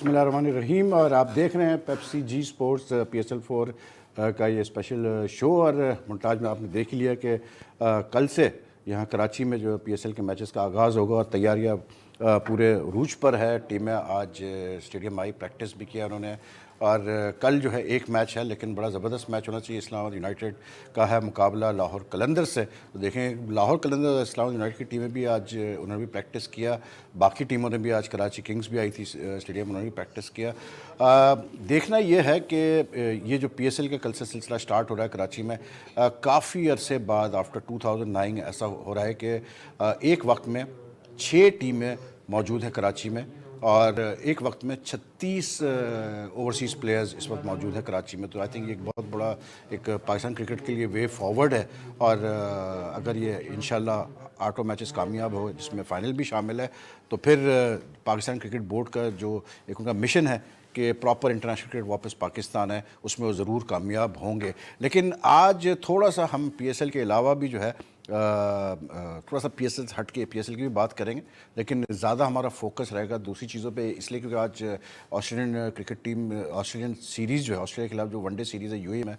बिस्मिल्लाहिर्रहमानिर्रहीम। और आप देख रहे हैं पेप्सी जी स्पोर्ट्स PSL 4 का ये स्पेशल शो। और मुमताज़ में आपने देख ही लिया कि कल से यहाँ कराची में जो PSL के मैचेस का आगाज़ होगा और तैयारियाँ पूरे रूज पर है। टीमें आज स्टेडियम आई, प्रैक्टिस भी किया उन्होंने। और कल जो है एक मैच है, लेकिन बड़ा ज़बरदस्त मैच होना चाहिए। इस्लामाबाद यूनाइटेड का है मुकाबला लाहौर कलंदर से। तो देखें, लाहौर कलंदर और इस्लामाबाद यूनाइटेड की टीमें भी आज उन्होंने भी प्रैक्टिस किया। बाकी टीमों ने भी आज, कराची किंग्स भी आई थी स्टेडियम, उन्होंने भी प्रैक्टिस किया। देखना ये है कि ये जो PSL का कल से सिलसिला स्टार्ट हो रहा है कराची में, काफ़ी अरसे बाद आफ्टर 2009 ऐसा हो रहा है कि एक वक्त में 6 टीमें मौजूद हैं कराची में, और एक वक्त में 36 ओवरसीज़ प्लेयर्स इस वक्त मौजूद हैं कराची में। तो आई थिंक ये एक बहुत बड़ा एक पाकिस्तान क्रिकेट के लिए वे फॉरवर्ड है। और अगर ये इंशाल्लाह 8 मैचेस कामयाब हो, जिसमें फ़ाइनल भी शामिल है, तो फिर पाकिस्तान क्रिकेट बोर्ड का जो एक उनका मिशन है कि प्रॉपर इंटरनेशनल क्रिकेट वापस पाकिस्तान है, उसमें वो ज़रूर कामयाब होंगे। लेकिन आज थोड़ा सा हम PSL के अलावा भी जो है थोड़ा सा PSL हट के PSL की भी बात करेंगे, लेकिन ज़्यादा हमारा फोकस रहेगा दूसरी चीज़ों पे, इसलिए क्योंकि आज Australian cricket team, Australian series जो है, ऑस्ट्रेलिया के खिलाफ जो वनडे सीरीज़ है UAE में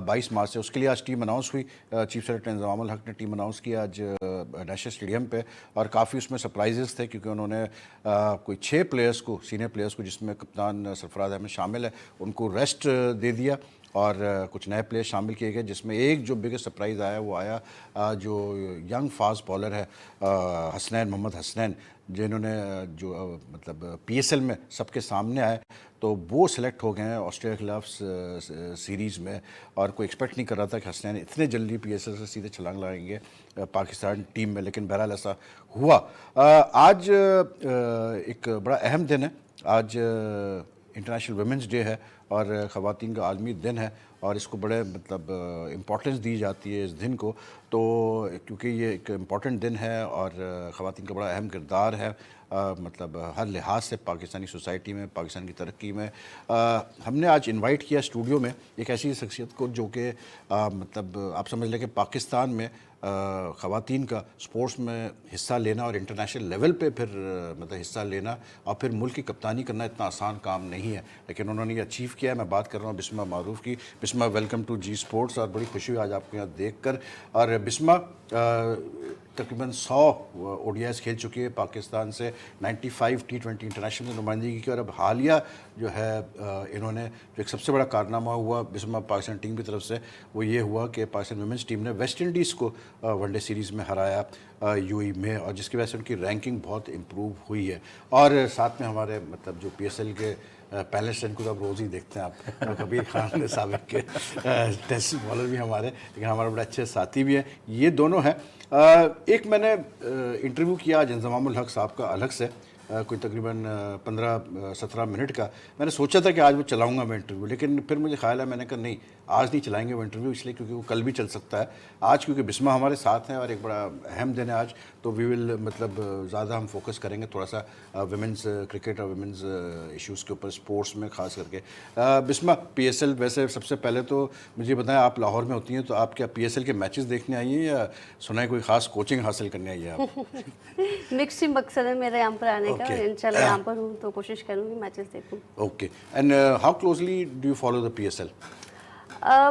22 मार्च से, उसके लिए आज टीम अनाउंस हुई। चीफ सेक्रेटरी इंजमामुल हक ने टीम अनाउंस किया आज नेशनल स्टेडियम पे। और काफ़ी उसमें सरप्राइजेस थे, क्योंकि उन्होंने कोई 6 प्लेयर्स को, सीनियर प्लेयर्स को, जिसमें कप्तान सरफराज अहमद शामिल है, उनको रेस्ट दे दिया। और कुछ नए प्लेयर शामिल किए गए, जिसमें एक जो बिगेस्ट सरप्राइज़ आया वो आया जो यंग फास्ट बॉलर है हसनैन, मोहम्मद हसनैन, जिन्होंने जो मतलब PSL में सबके सामने आए, तो वो सिलेक्ट हो गए हैं ऑस्ट्रेलिया के खिलाफ सीरीज़ में। और कोई एक्सपेक्ट नहीं कर रहा था कि हसनैन इतने जल्दी PSL से सीधे छलांग लगाएंगे पाकिस्तान टीम में, लेकिन बहरहाल ऐसा हुआ। आज एक बड़ा अहम दिन है। आज इंटरनेशनल वुमेंस डे है और ख़वातीन का आलमी दिन है, और इसको बड़े मतलब इम्पोर्टेंस दी जाती है इस दिन को। तो क्योंकि ये एक इम्पॉर्टेंट दिन है और ख़वातीन का बड़ा अहम किरदार है मतलब हर लिहाज से पाकिस्तानी सोसाइटी में, पाकिस्तान की तरक्की में। हमने आज इनवाइट किया स्टूडियो में एक ऐसी शख्सियत को जो कि मतलब आप समझ लें कि पाकिस्तान में ख़वातीन का स्पोर्ट्स में हिस्सा लेना और इंटरनेशनल लेवल पे फिर मतलब हिस्सा लेना और फिर मुल्क की कप्तानी करना इतना आसान काम नहीं है, लेकिन उन्होंने ये अचीव किया है। मैं बात कर रहा हूँ बिस्मा मारूफ की। Bisma, welcome to Zee sports, और बड़ी खुशी हुई आज आपको यहाँ देख कर। और बिस्मा तकरीबन 100 ODIs खेल चुकी है पाकिस्तान से, 95 T20 इंटरनेशनल में नुमाइंदगी की। और अब हालिया जो है इन्होंने जो एक सबसे बड़ा कारनामा हुआ बिस्मा पाकिस्तान टीम की तरफ से, वो ये हुआ कि पाकिस्तान वुमेंस टीम ने वेस्ट इंडीज़ को वनडे सीरीज़ में हराया UAE में, और जिसकी वजह से उनकी रैंकिंग बहुत इम्प्रूव हुई है। और साथ में हमारे मतलब जो PSL के पैलेस इनको तो आप रोज़ ही देखते हैं आप, कबीर खान साबिक के टेस्ट बॉलर भी हमारे, लेकिन हमारे बड़े अच्छे साथी भी हैं। ये दोनों हैं। एक मैंने इंटरव्यू किया आज इंजमामुल हक साहब का अलग से, कोई तकरीबन 15-17 मिनट का। मैंने सोचा था कि आज वो चलाऊंगा मैं इंटरव्यू, लेकिन फिर मुझे ख्याल है, मैंने कहा नहीं, आज नहीं चलाएंगे वो इंटरव्यू, इसलिए क्योंकि वो कल भी चल सकता है। आज क्योंकि बिस्मा हमारे साथ हैं और एक बड़ा अहम दिन है आज, तो वी विल मतलब ज़्यादा हम फोकस करेंगे थोड़ा सा वुमेंस क्रिकेट और वुमेंस इश्यूज़ के ऊपर, स्पोर्ट्स में ख़ास करके। बिस्मा, PSL, वैसे सबसे पहले तो मुझे बताएं, आप लाहौर में होती हैं, तो आप क्या PSL के मैचेस देखने आई हैं या सुना है कोई ख़ास कोचिंग हासिल करने आई है आप? मिक्स ही मकसद है मेरा यहाँ पर आने का। इंशाल्लाह यहाँ पर हूँ तो कोशिश करूँगी मैचेस देखूँ। Okay, and how closely do you follow the PSL?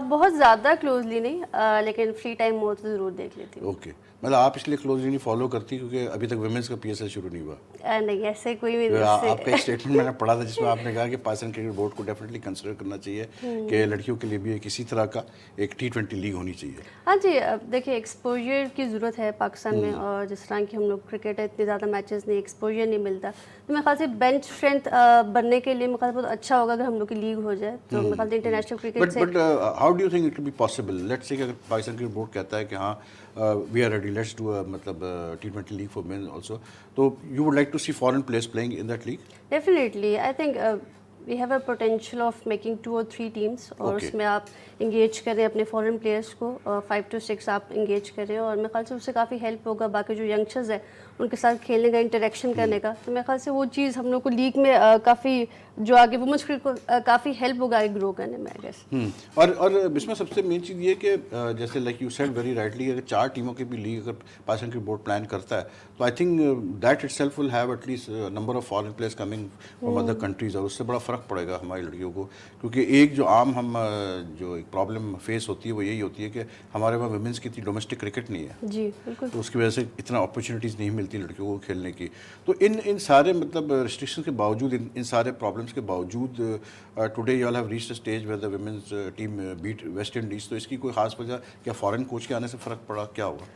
बहुत ज़्यादा क्लोजली नहीं, लेकिन फ्री टाइम हो तो ज़रूर देख लेती हूँ। ओके, मतलब आप इसलिए क्लोजली नहीं फॉलो करती क्योंकि अभी तक वुमेंस का PSL शुरू नहीं हुआ? नहीं, ऐसे कोई भी आपका एक स्टेटमेंट मैंने पढ़ा था जिसमें आपने कहा कि पाकिस्तान क्रिकेट बोर्ड को डेफिनेटली कंसिडर करना चाहिए कि लड़कियों के लिए भी एक इसी तरह का एक T20 लीग होनी चाहिए। हाँ जी, देखिए एक्सपोजर की ज़रूरत है पाकिस्तान में, और जिस तरह की हम लोग क्रिकेट है, इतने ज़्यादा मैचेस नहीं, एक्सपोजर नहीं मिलता। तो मेरे ख्याल से बेंच स्ट्रेंथ बनने के लिए मेरे ख्याल बहुत अच्छा होगा अगर हम लोग की लीग हो जाए, तो मेरे ख्याल से इंटरनेशनल क्रिकेट से। But how do you think it will be possible? Let's say अगर पाकिस्तान क्रिकेट बोर्ड कहता है कि हाँ we are ready, let's do मतलब T20 league for men also, तो you would like to see foreign players playing in that league? Definitely, I think we have a potential of making 2 और 3 teams और Okay. उसमें आप engage करें अपने foreign players को 5 to 6 आप engage करें और मेरे ख्याल से उससे काफ़ी हेल्प होगा बाकी जो यंगस्टर्स है उनके साथ खेलने का इंटरेक्शन करने का तो मेरे ख्याल से वो चीज़ हम लोग को लीग में काफ़ी जो आगे वुमेंस क्रिकेट को काफ़ी हेल्प होगा आगे ग्रो करने में आई गेस। और इसमें सबसे मेन चीज़ ये कि जैसे like you said very rightly अगर 4 टीमों की भी लीग अगर पाकिस्तान क्रिकेट बोर्ड प्लान करता है तो I think that itself will have at least number of foreign players coming from other countries और उससे बड़ा फ़र्क पड़ेगा हमारी लड़कियों को क्योंकि एक जो आम हम जो एक प्रॉब्लम फेस होती है वो यही होती है कि हमारे वहाँ वुमेंस की इतनी डोमेस्टिक क्रिकेट नहीं है जी बिल्कुल। तो उसकी वजह से इतना अपॉर्चुनिटीज़ नहीं मिलती लड़कियों को खेलने की तो इन सारे मतलब रिस्ट्रिक्शन के बावजूद इन सारे प्रॉब्लम्स के बावजूद today you all have reached a stage where the women's team beat West Indies तो इसकी कोई खास वजह क्या फॉरेन कोच के आने से फ़र्क पड़ा क्या हुआ?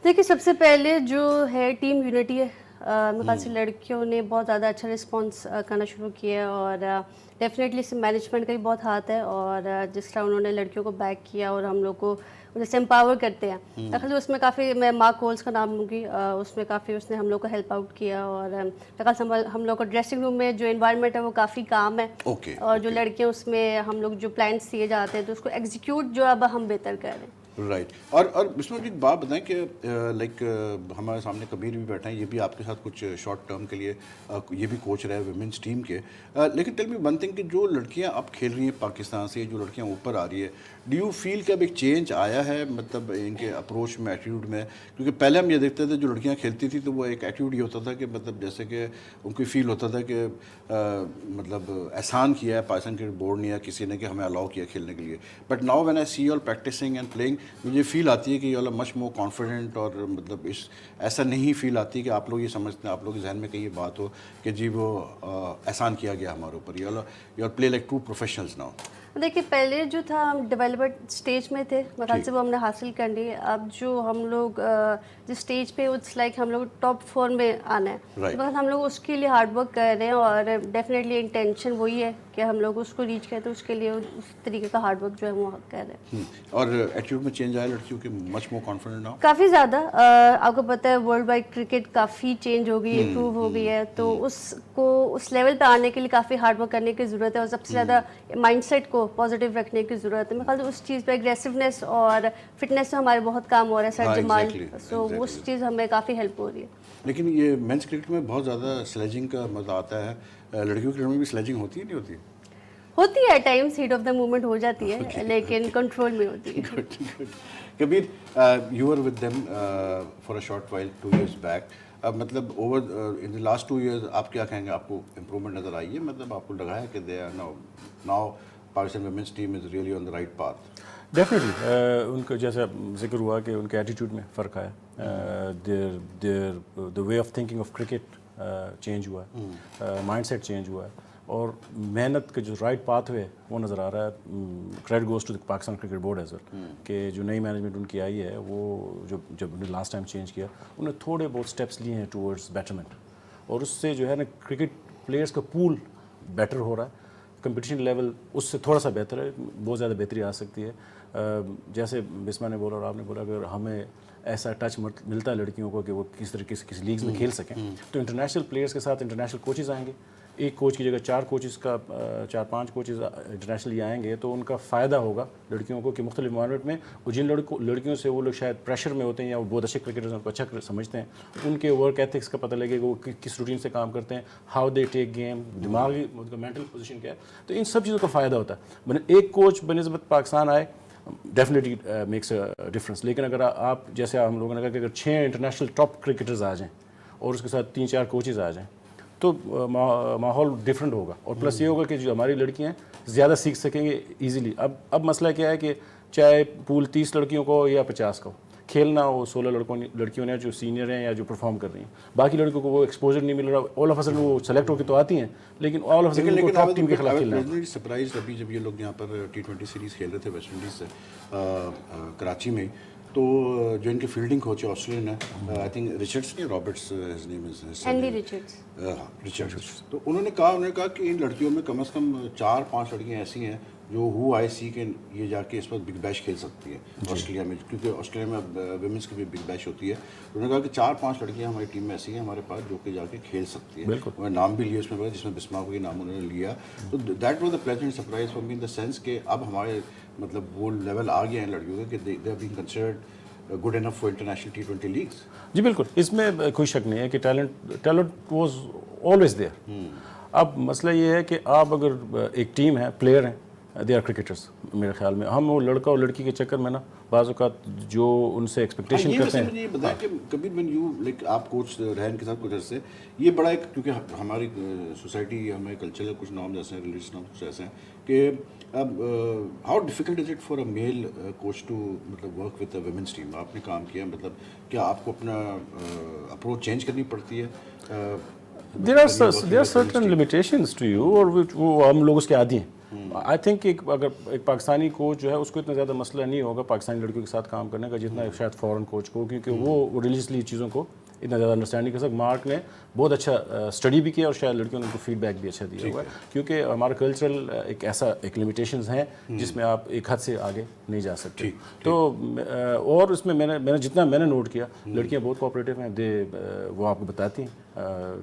देखिए सबसे पहले जो है टीम यूनिटी है मेरे ख्याल से लड़कियों ने बहुत ज़्यादा अच्छा रिस्पांस करना शुरू किया है और डेफिनेटली इसमें मैनेजमेंट का भी बहुत हाथ है और जिस तरह उन्होंने लड़कियों को बैक किया और हम लोग को जैसे एम्पावर करते हैं अगर उसमें काफ़ी मैं मार्क कोल्स का नाम लूँगी उसमें काफ़ी उसने हम लोग को हेल्प आउट किया और मेरे ख्याल से हम लोग को ड्रेसिंग रूम में जो इन्वायरमेंट है वो काफ़ी काम है और जो लड़कियाँ उसमें हम लोग जो प्लान्स दिए जाते हैं तो उसको एग्जीक्यूट जो अब हम बेहतर कर रहे हैं। राइट और इसमें एक बात बताएं कि लाइक हमारे सामने कबीर भी बैठा है ये भी आपके साथ कुछ शॉर्ट टर्म के लिए ये भी कोच रहे हैं वुमेन्स टीम के लेकिन टेल मी वन थिंग कि जो लड़कियां अब खेल रही हैं पाकिस्तान से जो लड़कियां ऊपर आ रही है डू यू फील कि अब एक चेंज आया है मतलब इनके अप्रोच में एटीट्यूड में क्योंकि पहले हम ये देखते थे जो लड़कियां खेलती थी तो वो एक एटीट्यूड ये होता था कि मतलब जैसे कि उनको फील होता था कि मतलब एहसान किया है पाकिस्तान क्रिकेट बोर्ड ने या किसी ने कि हमें अलाउ किया खेलने के लिए but now when I see all practising and playing मुझे फील आती है कि you are much more confident और मतलब इस ऐसा नहीं फील आती कि आप लोग ये समझते हैं आप लोग के जहन में कहीं ये बात हो कि जी वो एहसान किया गया हमारे ऊपर you are play like true professionals now. देखिए पहले जो था हम डेवलपमेंट स्टेज में थे मेरे ख्याल से वो हमने हासिल कर ली अब जो हम लोग जिस स्टेज पे इट्स लाइक हम लोग टॉप 4 में आना है तो हम लोग उसके लिए हार्ड वर्क कर रहे हैं और डेफिनेटली इंटेंशन वही है कि हम लोग उसको रीच करें तो उसके लिए उस तरीके का हार्ड वर्क जो है वो कर रहे हैं। और एटीट्यूड में चेंज आया लड़कियों के मच मोर कॉन्फिडेंट नाउ काफ़ी ज़्यादा आपको पता है वर्ल्ड वाइड क्रिकेट काफ़ी चेंज हो गई है इम्प्रूव हो गई है तो उसको उस लेवल पे आने के लिए काफ़ी हार्ड वर्क करने की ज़रूरत है और सबसे ज़्यादा माइंडसेट को पॉजिटिव रखने की ज़रूरत है मेरे ख्याल से उस चीज़ पे एग्रेसिवनेस और फिटनेस में हमारे बहुत काम हो रहा है सर जमाल सो उस चीज़ हमें काफ़ी हेल्प हो रही है। लेकिन ये मेंस क्रिकेट में बहुत ज़्यादा स्लेजिंग का मजा आता है लड़कियों के क्रिकेट में भी स्लेजिंग होती है नहीं होती? होती है times heat of the movement हो जाती है लेकिन कंट्रोल में होती है। Kabir you were with them for a short while 2 years back मतलब over in the last 2 years आप क्या कहेंगे आपको इम्प्रूवमेंट नज़र आई है मतलब आपको लगा है कि they are now Pakistan women's team is really on the right path? Definitely उनका जैसा जिक्र हुआ कि उनके एटीट्यूड में फ़र्क आया there the way of thinking of cricket change हुआ है माइंडसेट चेंज हुआ है और मेहनत के जो राइट पाथ वे वो नज़र आ रहा है। Credit goes to the Pakistan cricket Board as well कि जो नई मैनेजमेंट उनकी आई है वो जब उन्हें लास्ट टाइम चेंज किया उन्हें थोड़े बहुत स्टेप्स लिए हैं टूवर्ड्स बेटरमेंट और उससे जो है ना क्रिकेट प्लेयर्स का पूल बेटर हो रहा है कंपटीशन लेवल उससे थोड़ा सा बेहतर है बहुत ज़्यादा बेहतरी आ सकती है। जैसे बिस्मा ने बोला और आपने बोला अगर हमें ऐसा टच मिलता है लड़कियों को कि वो किस तरीके से किसी लीग्स में खेल सकें तो इंटरनेशनल प्लेयर्स के साथ इंटरनेशनल कोचेज़ आएंगे एक कोच की जगह 4-5 कोचेज़ इंटरनेशनली आएंगे तो उनका फ़ायदा होगा लड़कियों को कि मुख्तलिफ इन्वायरमेंट में और जिन लड़कियों से वो लोग शायद प्रेशर में होते हैं या वो बहुत अच्छे क्रिकेटर्स उनको अच्छा समझते हैं उनके वर्क एथिक्स का पता लगेगा वो किस रूटीन से काम करते हैं हाउ दे टेक गेम दिमागी उनका मेंटल पोजीशन क्या है तो इन सब चीज़ों का फ़ायदा होता है। एक कोच बनिस्बत पाकिस्तान आए डेफिनेटली मेक्स अ डिफरेंस लेकिन अगर आप जैसे हम लोगों ने कहा कि अगर 6 इंटरनेशनल टॉप क्रिकेटर्स आ जाएँ और उसके साथ 3-4 कोचेज़ आ जाएँ तो माहौल डिफरेंट होगा और प्लस ये होगा कि जो हमारी लड़कियां ज़्यादा सीख सकेंगे इजीली। अब मसला क्या है कि चाहे पूल 30 लड़कियों को या 50 को खेलना हो 16 लड़कियों ने जो सीनियर हैं या जो परफॉर्म कर रही हैं बाकी लड़कियों को वो एक्सपोजर नहीं मिल रहा ऑल ऑफ अ सडन वो सेलेक्ट होकर तो आती हैं लेकिन ऑल ऑफ अ सडन उनको टॉप टीम के खिलाफ खेलना है। सरप्राइज अभी जब ये लोग यहाँ पर T20 सीरीज़ खेल रहे थे वेस्ट इंडीज़ से कराची में तो जो इनके फील्डिंग कोच है ऑस्ट्रेलियन है आई थिंक रिचर्ड्स नहीं Roberts his name is Andy Richards Richards तो उन्होंने कहा कि इन लड़कियों में कम से कम 4-5 लड़कियां ऐसी हैं جو ہو آئی سی کہ یہ جا کے اس وقت بگ بیش کھیل سکتی ہے آسٹریلیا میں, کیونکہ آسٹریلیا میں اب ویمنس کی بھی بگ بیش ہوتی ہے. انہوں نے کہا کہ 4-5 لڑکیاں ہماری ٹیم میں ایسی ہیں ہمارے پاس جو کہ جا کے کھیل سکتی ہیں. انہوں نے نام بھی لیا اس میں, جس میں بسما کو یہ نام انہوں نے لیا. تو that was a pleasant surprise for me in the sense کہ اب ہمارے مطلب وہ لیول آ گیا ہیں لڑکیوں کے کہ they are being considered good enough for international T20 leagues. جی بالکل, اس میں کوئی شک نہیں ہے کہ ٹیلنٹ واز آلویز دیئر. اب مسئلہ یہ ہے کہ آپ اگر ایک ٹیم ہے, پلیئر ہیں, دے آر کرکٹرس میرے خیال میں. ہم وہ لڑکا اور لڑکی کے چکر میں نا بعض اوقات جو ان سے ایکسپیکٹیشن کرتے ہیں. مجھے یہ بتایا کہ کبھی when you like آپ کوچ رہے ہیں ان کے ساتھ کچھ عرصے, یہ بڑا ایک کیونکہ ہماری سوسائٹی ہمارے کلچرل کچھ نام ایسے ہیں, ریلیجس نام کچھ ایسے ہیں کہ اب how difficult is it for a male coach to مطلب work with a women's team. آپ نے کام کیا, مطلب کیا آپ کو اپنا اپروچ چینج کرنی پڑتی ہے؟ There are certain limitations to you, اور وہ ہم لوگ اس کے عادی ہیں. آئی تھنک اگر ایک پاکستانی کوچ جو ہے اس کو اتنا زیادہ مسئلہ نہیں ہوگا پاکستانی لڑکیوں کے ساتھ کام کرنے کا جتنا شاید فورن کوچ کو, کیونکہ وہ ریلیجسلی چیزوں کو اتنا زیادہ انڈرسٹینڈ نہیں کر سکتا. مارک نے بہت اچھا اسٹڈی بھی کیا اور شاید لڑکیوں نے ان کو فیڈ بیک بھی اچھا دیا ہوا ہے, کیونکہ ہمارا کلچرل ایک ایسا ایک لمیٹیشنز ہیں جس میں آپ ایک حد سے آگے نہیں جا سکتے. تو اور اس میں میں نے جتنا میں نے نوٹ کیا, لڑکیاں بہت کوآپریٹیو ہیں. وہ آپ کو بتاتی ہیں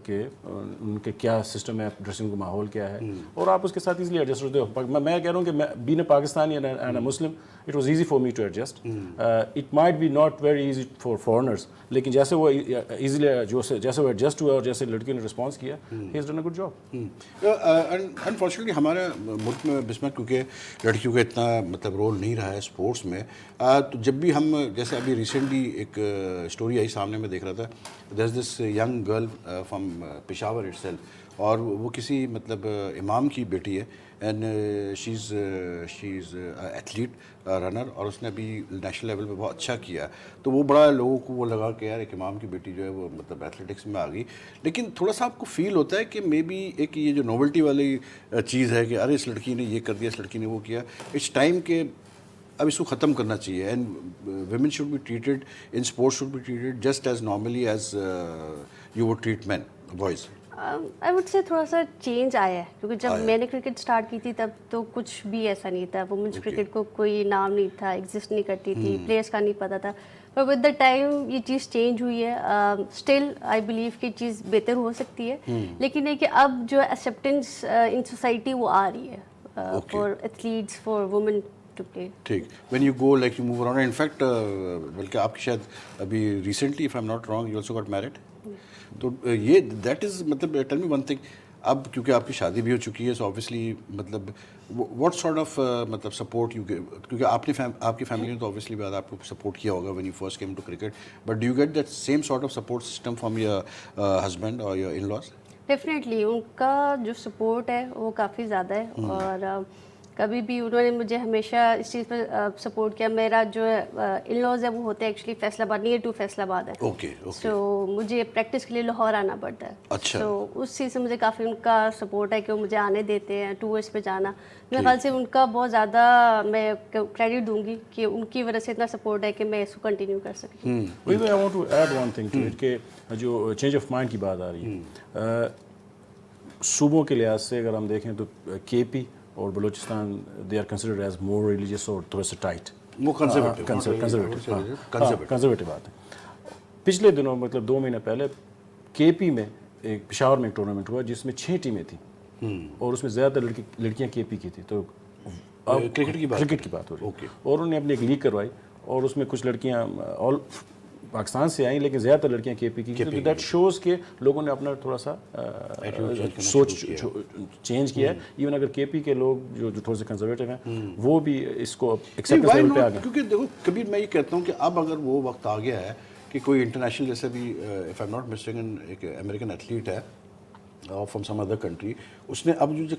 کہ ان کے کیا سسٹم ہے, ڈریسنگ کا ماحول کیا ہے, اور آپ اس کے ساتھ ایزیلی ایڈجسٹ ہوتے ہو. میں کہہ رہا ہوں کہ being a Pakistani and a Muslim it was easy for me to adjust. It might be not very easy for foreigners, لیکن جیسے وہ ایزیلی جیسے وہ ایڈجسٹ ہوا اور جیسے لڑکیوں نے رسپانس کیا, he has done a good job. Unfortunately ہمارے ملک میں بسما کیونکہ لڑکیوں کا اتنا مطلب رول نہیں رہا ہے اسپورٹس میں, تو جب بھی ہم جیسے ابھی ریسنٹلی ایک اسٹوری آئی سامنے, میں دیکھ رہا تھا, there is this young girl from Peshawar itself, اور وہ کسی مطلب امام کی بیٹی ہے, and she is athlete runner, اور اس نے ابھی نیشنل لیول پہ بہت اچھا کیا. تو وہ بڑا لوگوں کو وہ لگا کہ یار ایک امام کی بیٹی جو ہے وہ مطلب ایتھلیٹکس میں آ گئی. لیکن تھوڑا سا آپ کو فیل ہوتا ہے کہ مے بی ایک یہ جو نوولٹی والی چیز ہے کہ ارے اس لڑکی نے یہ کر دیا, اس لڑکی نے وہ کیا, اٹس ٹائم کہ اب اس کو ختم کرنا چاہیے. And women should be treated in sports should be treated just as normally as you would treat men boys. I would say تھوڑا سا چینج آیا ہے, کیونکہ جب میں نے کرکٹ اسٹارٹ کی تھی تب تو کچھ بھی ایسا نہیں تھا. وومنس کرکٹ کو کوئی نام نہیں تھا, ایگزسٹ نہیں کرتی تھی, پلیئرس کا نہیں پتہ تھا. پر ود دا ٹائم یہ چیز چینج ہوئی ہے. اسٹل آئی بلیو کہ چیز بہتر ہو سکتی ہے, لیکن یہ کہ اب جو ایکسیپٹینس ان سوسائٹی وہ آ رہی ہے for athletes, for women to play. ٹھیک, when you go like you move around, in fact بلکہ آپ کی شاید ابھی recently if I am not wrong you also got married. تو یہ دیٹ از مطلب ٹیل می ون تھنگ, اب کیونکہ آپ کی شادی بھی ہو چکی ہے, سو آبویسلی مطلب واٹ سارٹ آف مطلب سپورٹ یو گیو, کیونکہ آپ کی فیملی نے تو آبویسلی بعد آپ کو سپورٹ کیا ہوگا when you first came to cricket, but do you get that same sort of support system from your husband اور یور ان لاز؟ ڈیفینیٹلی ان کا جو سپورٹ ہے وہ کافی زیادہ ہے, اور کبھی بھی انہوں نے مجھے ہمیشہ اس چیز پر سپورٹ کیا. میرا جو ان لاز ہے وہ ہوتے ہیں ایکچولی فیصل آباد, نیئر ٹو فیصل آباد ہے. سو مجھے پریکٹس کے لیے لاہور آنا پڑتا ہے. اچھا, تو اس چیز سے مجھے کافی ان کا سپورٹ ہے کہ وہ مجھے آنے دیتے ہیں ٹورس پہ جانا. میرے خیال سے ان کا بہت زیادہ میں کریڈٹ دوں گی کہ ان کی وجہ سے اتنا سپورٹ ہے کہ میں اس کو کنٹینیو کر سکتی ہوں. I want to add one thing to it کہ جو چینج آف مائنڈ کی بات آ رہی ہے, صوبوں کے لحاظ سے اگر ہم دیکھیں تو کے پی اور Balochistan they are considered as more religious اور تھوڑا سا ٹائٹ, وہ کنزرویٹو بات ہے. پچھلے دنوں مطلب 2 مہینے پہلے کے پی میں ایک پشاور میں ایک ٹورنامنٹ ہوا جس میں 6 ٹیمیں تھیں, اور اس میں زیادہ تر لڑکیاں کے پی کی تھیں. تو کرکٹ کی بات ہو رہی ہے, اور انہوں نے اپنی ایک لیگ کروائی, اور اس میں کچھ لڑکیاں آل پاکستان سے آئیں, لیکن زیادہ تر لڑکیاں کے پی کی. دیٹ شوز کہ لوگوں نے اپنا تھوڑا سا سوچ چینج کیا ہے. ایون اگر کے پی کے لوگ جو تھوڑے سے کنزرویٹو ہیں وہ بھی اس کو ایکسیپٹنس لیول پہ آ گئے. کیونکہ دیکھو کبھی میں یہ کہتا ہوں کہ اب اگر وہ وقت آ گیا ہے کہ کوئی انٹرنیشنل جیسے بھی if I am not mistaken ایک امریکن ایتھلیٹ ہے فرام سم ادر کنٹری, اس نے اب جو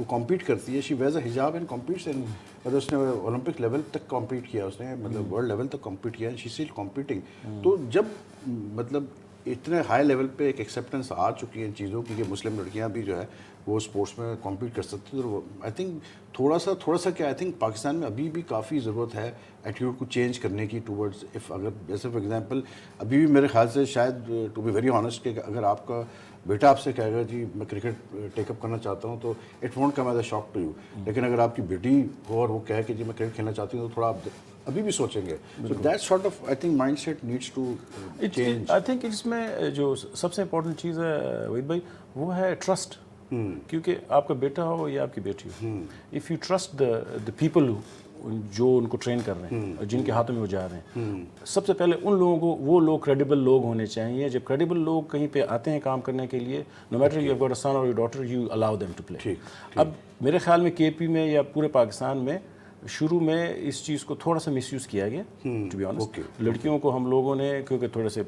کمپیٹ کرتی ہے, شی ویئرز اے حجاب اینڈ کمپیٹس, اینڈ مطلب اس نے اولمپک لیول تک کمپیٹ کیا, اس نے مطلب ورلڈ لیول تک کمپیٹ کیا, شی اسٹل کمپیٹنگ. تو جب مطلب اتنے ہائی لیول پہ ایک ایکسیپٹنس آ چکی ہے ان چیزوں کی کہ مسلم لڑکیاں بھی جو ہے وہ اسپورٹس میں کمپیٹ کر سکتی ہیں, تو آئی تھنک تھوڑا سا کیا آئی تھنک پاکستان میں ابھی بھی کافی ضرورت ہے ایٹیٹیوڈ کو چینج کرنے کی ٹورڈز. اف اگر جیسے فار ایگزامپل ابھی بھی میرے خیال سے شاید ٹو بی ویری آنیسٹ کہ اگر آپ کا بیٹا آپ سے کہے گا جی میں کرکٹ ٹیک اپ کرنا چاہتا ہوں تو it won't come as a shock to you. لیکن اگر آپ کی بیٹی ہو اور وہ کہے کہ جی میں کرکٹ کھیلنا چاہتی ہوں تو تھوڑا آپ ابھی بھی سوچیں گے. So that sort of I think mindset needs to change. I think اس میں جو سب سے امپورٹنٹ چیز ہے وحید بھائی وہ ہے ٹرسٹ. کیونکہ آپ کا بیٹا ہو یا آپ کی بیٹی ہو, if you trust the people جو ان کو ٹرین کر رہے ہیں, جن کے ہاتھوں میں وہ جا رہے ہیں, سب سے پہلے ان لوگوں کو وہ لوگ کریڈیبل لوگ ہونے چاہیے. جب کریڈیبل لوگ کہیں پہ آتے ہیں کام کرنے کے لیے, no matter you have got a son or your daughter, you allow them to play. اب میرے خیال میں کے پی میں یا پورے پاکستان میں شروع میں اس چیز کو تھوڑا سا مس یوز کیا گیا ٹو بی آنیسٹ. لڑکیوں کو ہم لوگوں نے کیونکہ تھوڑے سے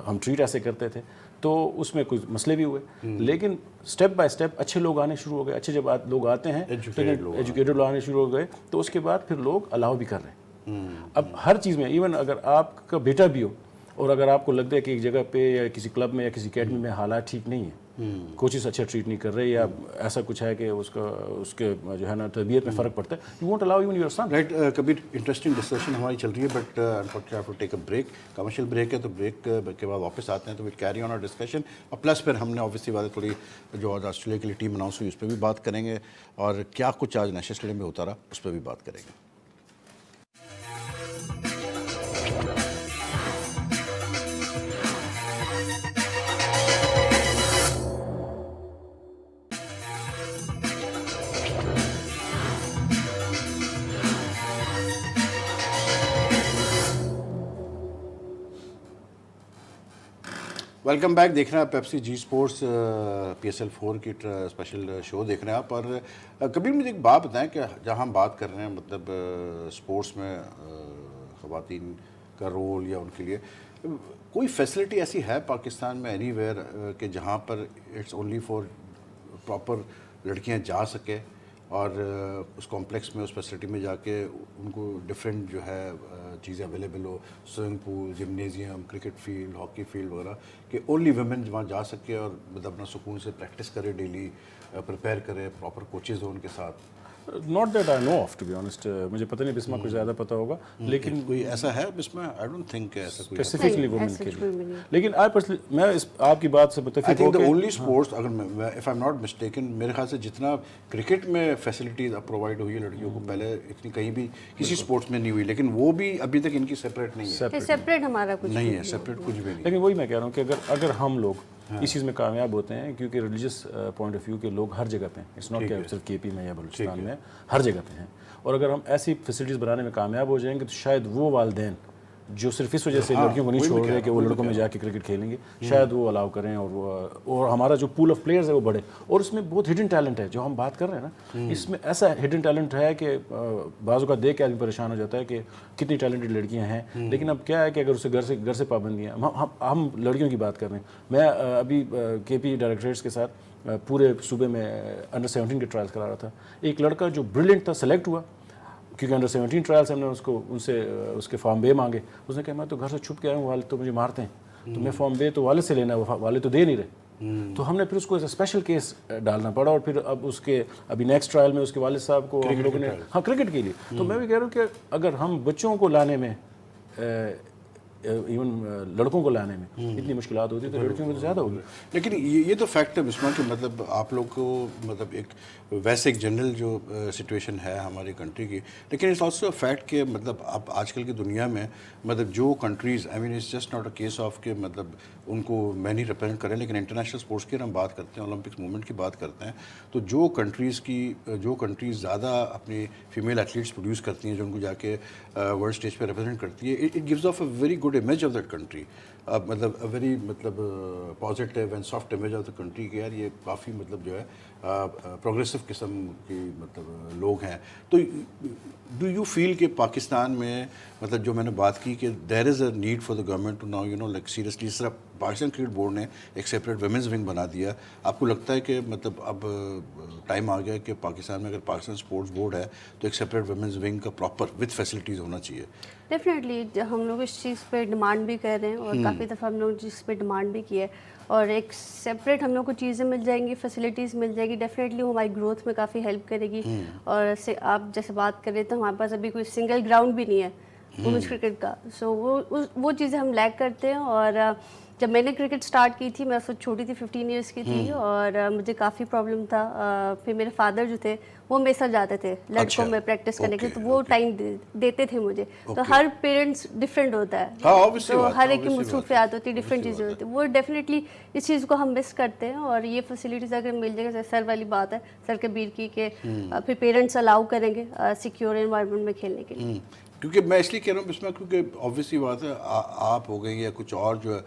ہم ٹریٹ ایسے کرتے تھے تو اس میں کچھ مسئلے بھی ہوئے, لیکن اسٹیپ بائی اسٹیپ اچھے لوگ آنے شروع ہو گئے. اچھے جب لوگ آتے ہیں ایجوکیٹڈ لوگ آنے شروع ہو گئے تو اس کے بعد پھر لوگ الاؤ بھی کر رہے ہیں. اب ہر چیز میں ایون اگر آپ کا بیٹا بھی ہو اور اگر آپ کو لگتا ہے کہ ایک جگہ پہ یا کسی کلب میں یا کسی اکیڈمی میں حالات ٹھیک نہیں ہیں, کوچز اچھا ٹریٹ نہیں کر رہے یا ایسا کچھ ہے کہ اس کے جو ہے نا تربیت میں فرق پڑتا ہے, you won't allow even your son. Right Kabir, interesting discussion ہماری چل رہی ہے but unfortunately have to take a break. Commercial break ہے تو بریک کے بعد واپس آتے ہیں تو we'll carry on our discussion. اور پلس پھر ہم نے اوبیسلی بات تھوڑی جو آج آسٹریلیا کے لیے ٹیم اناؤنس ہوئی اس پہ بھی بات کریں گے اور کیا کچھ آج نیشنل اسٹیڈیم میں ہوتا رہا اس پہ بھی بات کریں گے. Welcome back. دیکھ رہے ہیں آپ پیپسی جی اسپورٹس PSL 4 کی اسپیشل شو دیکھ رہے ہیں آپ. اور کبھی مجھے ایک بات بتائیں کہ جہاں ہم بات کر رہے ہیں مطلب اسپورٹس میں خواتین کا رول یا ان کے لیے کوئی فیسلٹی ایسی ہے پاکستان میں اینی ویئر کہ جہاں پر اٹس اونلی فار پراپر لڑکیاں جا سکے اور اس کمپلیکس میں اس فیسلٹی میں جا کے ان کو ڈفرینٹ جو ہے چیزیں اویلیبل ہو, swimming pool, gymnasium, cricket field, hockey field وغیرہ, کہ اونلی ویمن وہاں جا سکے اور مطلب اپنا سکون سے پریکٹس کرے, ڈیلی پریپیئر کرے, پراپر کوچز ہوں ان کے ساتھ. Not that I know of to be honest, مجھے پتہ نہیں بسما کچھ زیادہ پتہ ہوگا, لیکن کوئی ایسا ہے بسما آئی ڈونٹ تھنک ایسا کوئی اسپیسیفکلی وومن کے لیے. لیکن میں آپ کی بات سے متفق آئی ہوں تھنک کہ دا اونلی اسپورٹس اگر if I am not mistaken میرے خیال سے جتنا کرکٹ میں فیسلٹیز پرووائڈ ہوئی ہے لڑکیوں کو پہلے اتنی کہیں بھی کسی اسپورٹس میں نہیں ہوئی, لیکن وہ بھی ابھی تک ان کی سیپریٹ نہیں ہے. سیپریٹ ہمارا کچھ نہیں ہے, سیپریٹ کچھ بھی نہیں. لیکن وہی میں کہہ رہا ہوں کہ اگر ہم لوگ اس چیز میں کامیاب ہوتے ہیں, کیونکہ ریلیجیس پوائنٹ آف ویو کے لوگ ہر جگہ پہ ہیں, اٹس ناٹ کہ صرف کے پی میں یا بلوچستان میں, ہر جگہ پہ ہیں. اور اگر ہم ایسی فیسلٹیز بنانے میں کامیاب ہو جائیں گے تو شاید وہ والدین جو صرف اس وجہ سے لڑکیوں کو نہیں چھوڑ رہے کہ وہ لڑکوں میں جا کے کرکٹ کھیلیں گے, شاید وہ الاؤ کریں اور ہمارا جو پول آف پلیئرز ہے وہ بڑھے. اور اس میں بہت ہڈن ٹیلنٹ ہے جو ہم بات کر رہے ہیں نا, اس میں ایسا ہڈن ٹیلنٹ ہے کہ بعض اوقات دیکھ کے آدمی پریشان ہو جاتا ہے کہ کتنی ٹیلنٹڈ لڑکیاں ہیں. لیکن اب کیا ہے کہ اگر اسے گھر سے پابندیاں, ہم لڑکیوں کی بات کر رہے ہیں. میں ابھی کے پی ڈائریکٹریٹس کے ساتھ پورے صوبے میں انڈر 17 کے ٹرائلس کرا رہا تھا. ایک لڑکا جو بریلینٹ تھا, سلیکٹ ہوا کیونکہ انڈر 17 ٹرائلس ہم نے ان سے اس کے فارم بے مانگے. اس نے کہا میں تو گھر سے چھپ کے آیا ہوں, والد تو مجھے مارتے ہیں, تو میں فارم بے تو والد سے لینا ہے, والد تو دے نہیں رہے. تو ہم نے پھر اس کو ایز اے اسپیشل کیس ڈالنا پڑا, اور پھر اب اس کے ابھی نیکسٹ ٹرائل میں اس کے والد صاحب کو ہم لوگوں نے کرکٹ کے لیے. تو میں بھی کہہ رہا ہوں کہ اگر ہم بچوں کو لانے میں ایون لڑکوں کو لانے میں اتنی مشکلات ہوتی ہے تو لڑکیوں میں تو زیادہ ہوگی. لیکن یہ تو فیکٹ ہے بسما کہ مطلب آپ لوگ کو مطلب ایک ویسے ایک جنرل جو سچویشن ہے ہماری کنٹری کی, لیکن اٹس آلسو فیکٹ کہ مطلب اب آج کل کی دنیا میں مطلب جو countries I mean it's just not a case of کہ مطلب ان کو میں نہیں ریپرزینٹ کریں, لیکن انٹرنیشنل اسپورٹس کی ہم بات کرتے ہیں, اولمپکس موومنٹ کی بات کرتے ہیں, تو جو کنٹریز زیادہ اپنی فیمیل ایتھلیٹس پروڈیوس کرتی ہیں جو ان کو جا کے ورلڈ اسٹیج پہ ریپرزینٹ کرتی ہے, it gives of a very good image of that country, مطلب ویری مطلب positive and soft image of the country کہ یار یہ کافی مطلب جو ہے پروگریسو قسم کی مطلب لوگ ہیں. تو ڈو یو فیل کہ پاکستان میں مطلب جو میں نے بات کی کہ there is a need for the government to now you know like seriously, اس طرح پاکستان کرکٹ بورڈ نے ایک سیپریٹ ویمنز ونگ بنا دیا, آپ کو لگتا ہے کہ مطلب اب ٹائم آ گیا کہ پاکستان میں اگر پاکستان اسپورٹس بورڈ ہے تو ایک سیپریٹ ویمنز ونگ کا پراپر وتھ فیسلٹیز ہونا چاہیے؟ ڈیفینیٹلی ہم لوگ اس چیز پہ ڈیمانڈ بھی کر رہے ہیں اور کافی دفعہ ہم لوگ جس پہ ڈیمانڈ بھی کی ہے, اور ایک سیپریٹ ہم لوگ کو چیزیں مل جائیں گی, فیسلٹیز مل جائے گی, ڈیفینیٹلی وہ ہماری گروتھ میں کافی ہیلپ کرے گی. اور آپ جیسے بات کر رہے تھے ہمارے پاس ابھی کوئی سنگل گراؤنڈ بھی نہیں ہے, वुमेंस क्रिकेट का। सो वो चीज़ें हम लैक करते हैं। और जब मैंने क्रिकेट स्टार्ट की थी मैं उस वक्त छोटी थी, 15 इयर्स की थी, और मुझे काफ़ी प्रॉब्लम था। फिर मेरे फादर जो थे वो मेरे साथ जाते थे लड़कों में प्रैक्टिस करने के, तो वो टाइम देते थे मुझे। तो हर पेरेंट्स डिफरेंट होता है, तो हर एक की मसरूफियात होती है, डिफरेंट चीज़ें होती है। वो डेफिनेटली इस चीज़ को हम मिस करते हैं। और ये फैसिलिटीज़ अगर मिल जाएगा, जैसे सर वाली बात है सर कबीर की, कि फिर पेरेंट्स अलाउ करेंगे सिक्योर एनवायरनमेंट में खेलने के लिए। क्योंकि मैं इसलिए कह रहा हूँ इसमें, क्योंकि ऑब्वियसली बात है आप हो गई या कुछ और जो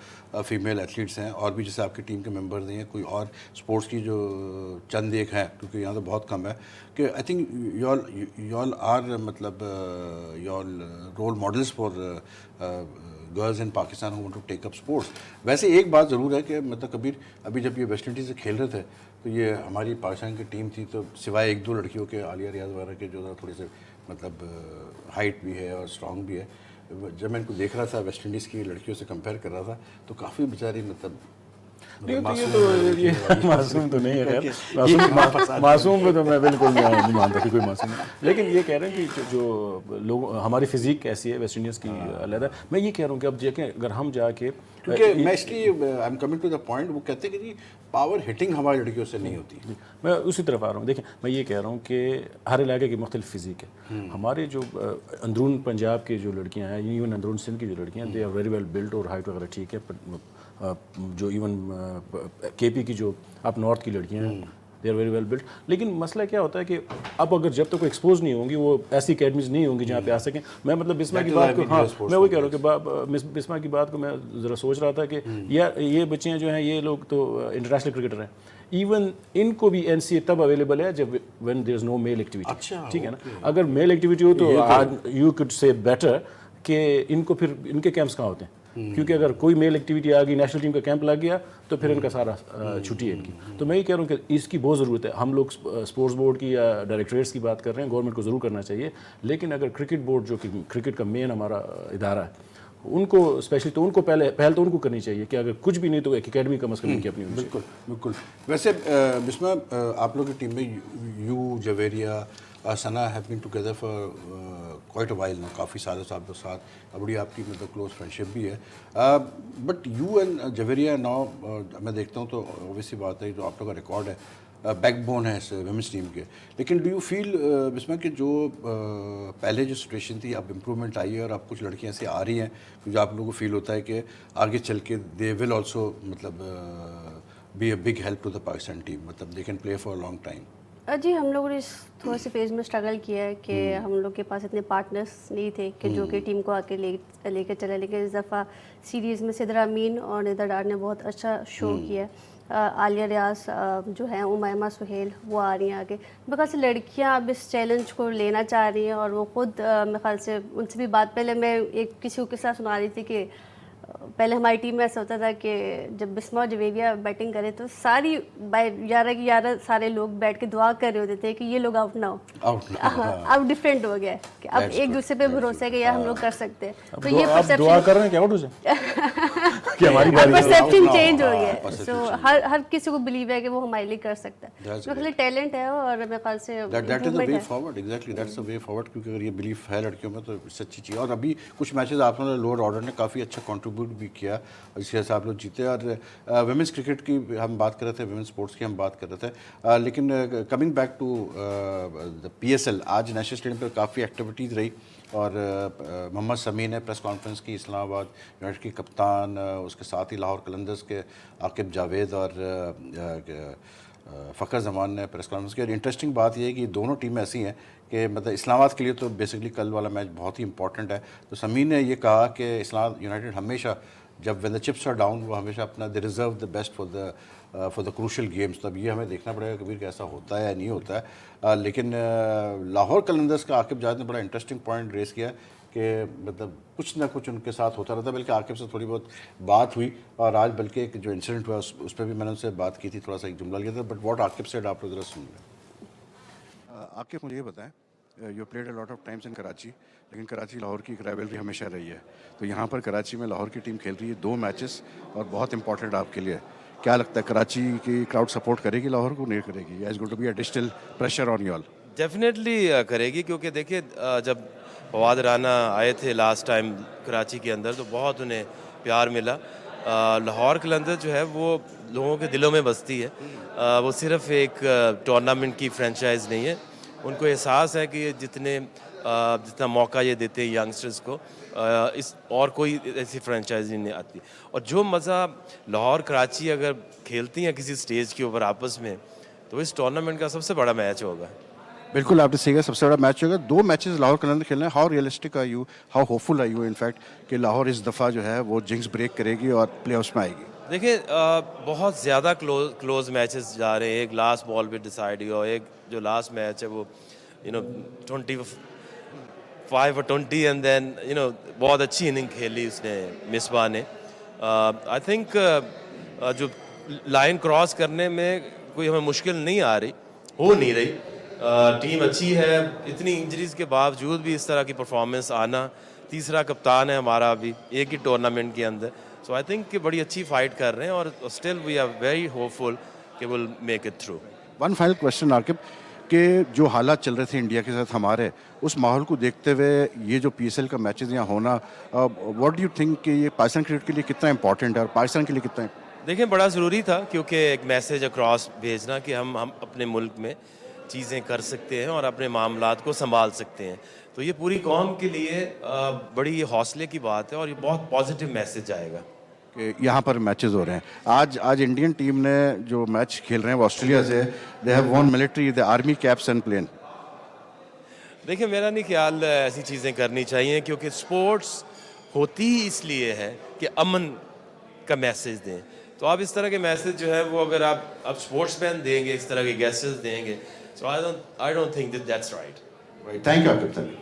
फीमेल एथलीट्स हैं, और भी जैसे आपकी टीम के मेंबर्स हैं, कोई और स्पोर्ट्स की जो चंद एक हैं, क्योंकि यहाँ तो बहुत कम है, कि आई थिंक यॉल आर मतलब y'all role models for girls in Pakistan who want to take up sports. वैसे एक बात ज़रूर है कि मतलब कबीर अभी जब ये वेस्ट इंडीज़ से खेल रहे थे तो ये हमारी पाकिस्तान की टीम थी, तो सिवाय एक दो लड़कियों के, आलिया रियाज वगैरह के, जो थोड़े से मतलब हाइट भी है और स्ट्रांग भी है, जब मैं इनको देख रहा था वेस्ट इंडीज़ की लड़कियों से कंपेयर कर रहा था तो काफ़ी बेचारी मतलब मासूम तो नहीं है खैर, मासूम पे तो मैं बिल्कुल नहीं मानता कि कोई मासूम है। लेकिन ये कह रहे हैं कि जो लोग, हमारी फिजिक ऐसी है वेस्ट इंडीज़ की अलग है। मैं ये कह रहा हूँ कि अब देखें अगर हम जाके, क्योंकि मैं इसलिए I am coming to the point, वो कहते हैं कि जी पावर हिटिंग हमारी लड़कियों से नहीं होती। मैं उसी तरफ आ रहा हूँ। देखिए मैं ये कह रहा हूँ कि हर इलाके की मुख्तलिफ फिजिक है। हमारे जो अंदरून पंजाब की जो लड़कियाँ हैं, इवन अंदरून सिंध की जो लड़कियाँ हैं, they are very well built और हाइट वगैरह ठीक है। जो इवन केपी की जो आप नॉर्थ की लड़कियाँ हैं, they are very well built. लेकिन मसला क्या होता है कि अब अगर जब तक कोई एक्सपोज नहीं होंगी, वो ऐसी अकेडमीज नहीं होंगी जहाँ पे आ सकें। मैं मतलब बिस्मा की बात को, हाँ मैं वही कह रहा हूँ कि बिस्मा की बात को मैं ज़रा सोच रहा था कि यार ये बच्चियाँ जो हैं, ये लोग तो इंटरनेशनल क्रिकेटर हैं, इवन इनको भी एनसीए तब अवेलेबल है जब when there is no male activity. ठीक है ना, अगर मेल एक्टिविटी हो तो आज यू कुड से बेटर कि इनको फिर इनके कैंप्स कहाँ होते हैं, क्योंकि अगर कोई मेल एक्टिविटी आ गई, नेशनल टीम का कैंप लग गया, तो फिर इनका सारा छुट्टी है इनकी। तो मैं ये कह रहा हूँ कि इसकी बहुत ज़रूरत है। हम लोग स्पोर्ट्स बोर्ड की या डायरेक्टरेट्स की बात कर रहे हैं, गवर्नमेंट को ज़रूर करना चाहिए। लेकिन अगर क्रिकेट बोर्ड जो कि क्रिकेट का मेन हमारा इदारा है, उनको स्पेशली तो उनको पहल तो उनको करनी चाहिए कि अगर कुछ भी नहीं तो एक एकेडमी कम से कम इनकी अपनी। बिल्कुल बिल्कुल। वैसे बिस्मा आप लोग की टीम में you, Javeria, Sana have been together for quite a while ना, काफ़ी सालों से आप लोग साथ, बड़ी आपकी मतलब क्लोज फ्रेंडशिप भी है। But you and Javeria now मैं देखता हूँ तो ऑब्वियसली बात है, जो आप लोग का रिकॉर्ड है, बैकबोन है इस वुमेंस टीम के। लेकिन डू यू फील बिस्मा कि जो पहले जो सिचुएशन थी अब इम्प्रूवमेंट आई है और अब कुछ लड़कियाँ ऐसी आ रही हैं जो आप लोगों को फील होता है कि आगे चल के दे विल ऑल्सो मतलब be a big help to the Pakistan team, मतलब they can play for a long time? जी हम लोगों ने इस थोड़े से फेज में स्ट्रगल किया है कि हम लोग के पास इतने पार्टनर्स नहीं थे कि जो कि टीम को आके लेकर चले। लेकिन इस दफ़ा सीरीज़ में सिदरा अमीन और निदा डार ने बहुत अच्छा शो किया है। आलिया रियाज जो है, उमैमा सुहेल, वो आ रही हैं आगे। मेरे ख्याल से लड़कियां अब इस चैलेंज को लेना चाह रही हैं, और वो खुद मेरे ख्याल से उनसे भी बात, पहले मैं एक किसी को किस्सा सुना रही थी कि पहले हमारी टीम में ऐसा होता था कि जब बिस्मा और जवेरिया बैटिंग करे तो सारी 11 की 11 सारे लोग बैठ के दुआ कर रहे होते थे कि ये लोग आउट ना हो। अब डिफरेंट हो गया है कि अब एक दूसरे पे भरोसा है कि यार हम लोग कर सकते हैं। तो ये दुआ कर रहे हैं क्या आउट हो जाए कि हमारी बारी परसेप्शन चेंज हो गया है। सो हर किसी को बिलीव है कि वो हमारे लिए कर सकता है। मतलब टैलेंट है, और मेरे ख्याल say that is the way forward. Exactly that's the way forward, क्योंकि अगर ये बिलीफ है लड़कियों में तो इससे अच्छी चीज़। और अभी कुछ मैचेस आपने लोअर ऑर्डर ने काफ़ी अच्छा कंट्रीब्यूट भी किया, इसके वजह से आप लोग जीते। और वुमेंस क्रिकेट की हम बात कर रहे थे, वुमेंस स्पोर्ट्स की हम बात कर रहे थे, लेकिन coming back to the PSL, आज नेशनल स्टेडियम पर काफ़ी एक्टिविटीज़ रही, और मोहम्मद समी ने प्रेस कॉन्फ्रेंस की, इस्लामाबाद यूनाइटेड के कप्तान, उसके साथ ही लाहौर कलंदर्स के आकिब जावेद और फ़खर जमान ने प्रेस कॉन्फ्रेंस की। और इंटरेस्टिंग बात यह है कि दोनों टीमें ऐसी हैं कि मतलब इस्लामाबाद के लिए तो बेसिकली कल वाला मैच बहुत ही इंपॉर्टेंट है। तो समी ने ये कहा कि इस्लामाबाद यूनाइटेड हमेशा जब when the chips are down, वो हमेशा अपना they reserve the best for the crucial games. तो अब ये हमें देखना पड़ेगा कबीर कि ऐसा होता है या नहीं होता है। लेकिन लाहौर कलंदर्स का आकिब जावेद ने बड़ा इंटरेस्टिंग पॉइंट रेस किया कि मतलब कुछ ना कुछ उनके साथ होता रहता है। बल्कि आकिब से थोड़ी बहुत बात हुई, और आज बल्कि एक जो इंसिडेंट हुआ उस पर भी मैंने उनसे बात की थी, थोड़ा सा एक जुमला लिया था। बट व्हाट आकिब सेड आप लोग ज़रा सुन लें। आकिब मुझे ये बताएं, you played a lot of times in Karachi, लेकिन कराची लाहौर की एक राइवलरी हमेशा रही है। तो यहाँ पर कराची में लाहौर की टीम खेल रही है 2 मैचेस, और बहुत इंपॉर्टेंट आपके लिए। क्या लगता है कराची की क्राउड सपोर्ट करेगी लाहौर को, नहीं करेगी? Is going to be additional pressure on you all? Definitely करेगी, क्योंकि देखिए जब फवाद राना आए थे लास्ट टाइम कराची के अंदर तो बहुत उन्हें प्यार मिला। लाहौर कलंदर जो है वो लोगों के दिलों में बसती है। वो सिर्फ एक टूर्नामेंट की फ्रेंचाइज नहीं है, उनको एहसास है कि जितना मौका ये देते हैं यंगस्टर्स को, इस और कोई ऐसी फ्रेंचाइजी नहीं आती। और जो मज़ा लाहौर कराची अगर खेलती हैं किसी स्टेज के ऊपर आपस में, तो इस टूर्नामेंट का सबसे बड़ा मैच होगा। बिल्कुल आपने सही कहा, सबसे बड़ा मैच होगा। 2 मैचेस लाहौर कलंदर खेलना है। How realistic are you, how hopeful are you in fact कि लाहौर इस दफ़ा जो है वो जिंक्स ब्रेक करेगी और प्लेऑफ्स में आएगी? देखिए बहुत ज़्यादा क्लोज मैचेस जा रहे हैं। एक लास्ट बॉल पे डिसाइड हुआ, एक जो लास्ट मैच है वो 25 और 20 एंड देन बहुत अच्छी इनिंग खेली उसने मिसबा ने। आई थिंक जो लाइन क्रॉस करने में कोई हमें मुश्किल नहीं आ रही, हो नहीं रही। टीम अच्छी है, इतनी इंजरीज के बावजूद भी इस तरह की परफॉर्मेंस आना। तीसरा कप्तान है हमारा अभी एक ही टूर्नामेंट के अंदर। सो आई थिंक कि बड़ी अच्छी फाइट कर रहे हैं और still we are very hopeful कि will make it through. One final question Aqib, कि जो हालात चल रहे थे इंडिया के साथ हमारे, उस माहौल को देखते हुए ये जो PSL का मैचेस यहाँ होना, व्हाट डू यू थिंक कि ये पाकिस्तान क्रिकेट के लिए कितना इंपॉर्टेंट है और पाकिस्तान के लिए कितना? देखिए बड़ा ज़रूरी था, क्योंकि एक मैसेज अक्रॉस भेजना कि हम अपने मुल्क में चीज़ें कर सकते हैं और अपने मामलात को संभाल सकते हैं। तो ये पूरी कौम के लिए बड़ी हौसले की बात है और ये बहुत पॉजिटिव मैसेज आएगा कि यहाँ पर मैचेस हो रहे हैं। आज इंडियन टीम ने जो मैच खेल रहे हैं वो ऑस्ट्रेलिया से, they have won military, the army caps and plane. देखिए मेरा नहीं ख्याल ऐसी चीज़ें करनी चाहिए, क्योंकि स्पोर्ट्स होती ही इसलिए है कि अमन का मैसेज दें। तो आप इस तरह के मैसेज जो है वो अगर आप स्पोर्ट्समैन देंगे, इस तरह के गेस्टर्स देंगे, so I don't think that's right. Thank you Aqib Tali.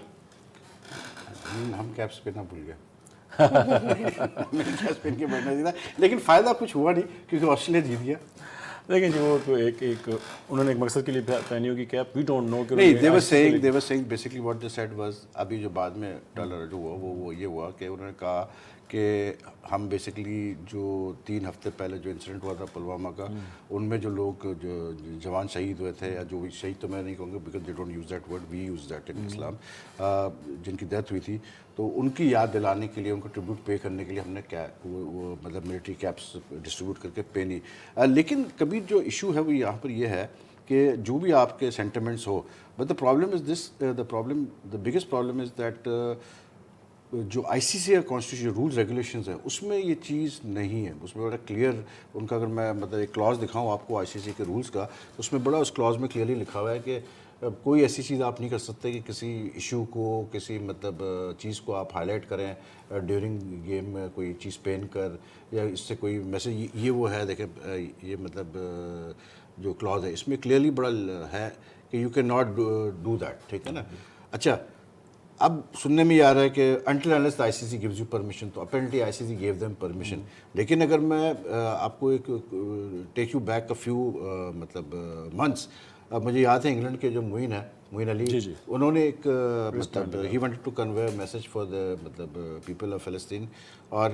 हम कैप्स पे ना भूल गए। मैंने कैप्स पहन के बैठना चाहिए था, लेकिन फ़ायदा कुछ हुआ नहीं क्योंकि ऑस्ट्रेलिया जीत गया। लेकिन जो तो एक उन्होंने एक मकसद के लिए पहनी होगी कैप, वी डोंट नो कि नहीं, they were saying basically what they said was, अभी जो बाद में डॉलर जो हुआ वो ये हुआ कि उन्होंने कहा कि हम बेसिकली जो 3 हफ्ते पहले जो इंसिडेंट हुआ था पुलवामा का, उनमें जो लोग जो जवान शहीद हुए थे, या जो भी शहीद तो मैं नहीं कहूँगा because they don't use that word, we use that in Islam, जिनकी डेथ हुई थी, तो उनकी याद दिलाने के लिए, उनको ट्रिब्यूट पे करने के लिए हमने क्या वो मतलब मिलिट्री कैप्स डिस्ट्रीब्यूट करके पे नहीं। लेकिन कभी जो इशू है वो यहाँ पर ये है कि जो भी आपके सेंटिमेंट्स हो, but the problem is this, the biggest problem is that जो ICC या कॉन्स्टिट्यूशन रूल्स रेगुलेशंस है उसमें ये चीज़ नहीं है। उसमें बड़ा क्लियर उनका, अगर मैं मतलब एक क्लॉज दिखाऊं आपको ICC के रूल्स का, तो उसमें बड़ा उस क्लॉज में क्लियरली लिखा हुआ है कि कोई ऐसी चीज़ आप नहीं कर सकते कि किसी इशू को, किसी मतलब चीज़ को आप हाईलाइट करें ड्यूरिंग गेम में, कोई चीज़ पेन कर या इससे कोई मैसेज, ये वो है। देखें ये मतलब जो क्लॉज है इसमें क्लियरली बड़ा है कि you can not do that, ठीक है ना। अच्छा, अब सुनने में ये आ रहा है कि until unless the ICC gives you permission, तो apparently ICC gave them permission। लेकिन अगर मैं आपको एक take you back a few मतलब मंथ्स, मुझे याद है इंग्लैंड के जो मोइन अली, उन्होंने एक मतलब ही wanted to convey message for the मतलब पीपल ऑफ फ़लस्तीन, और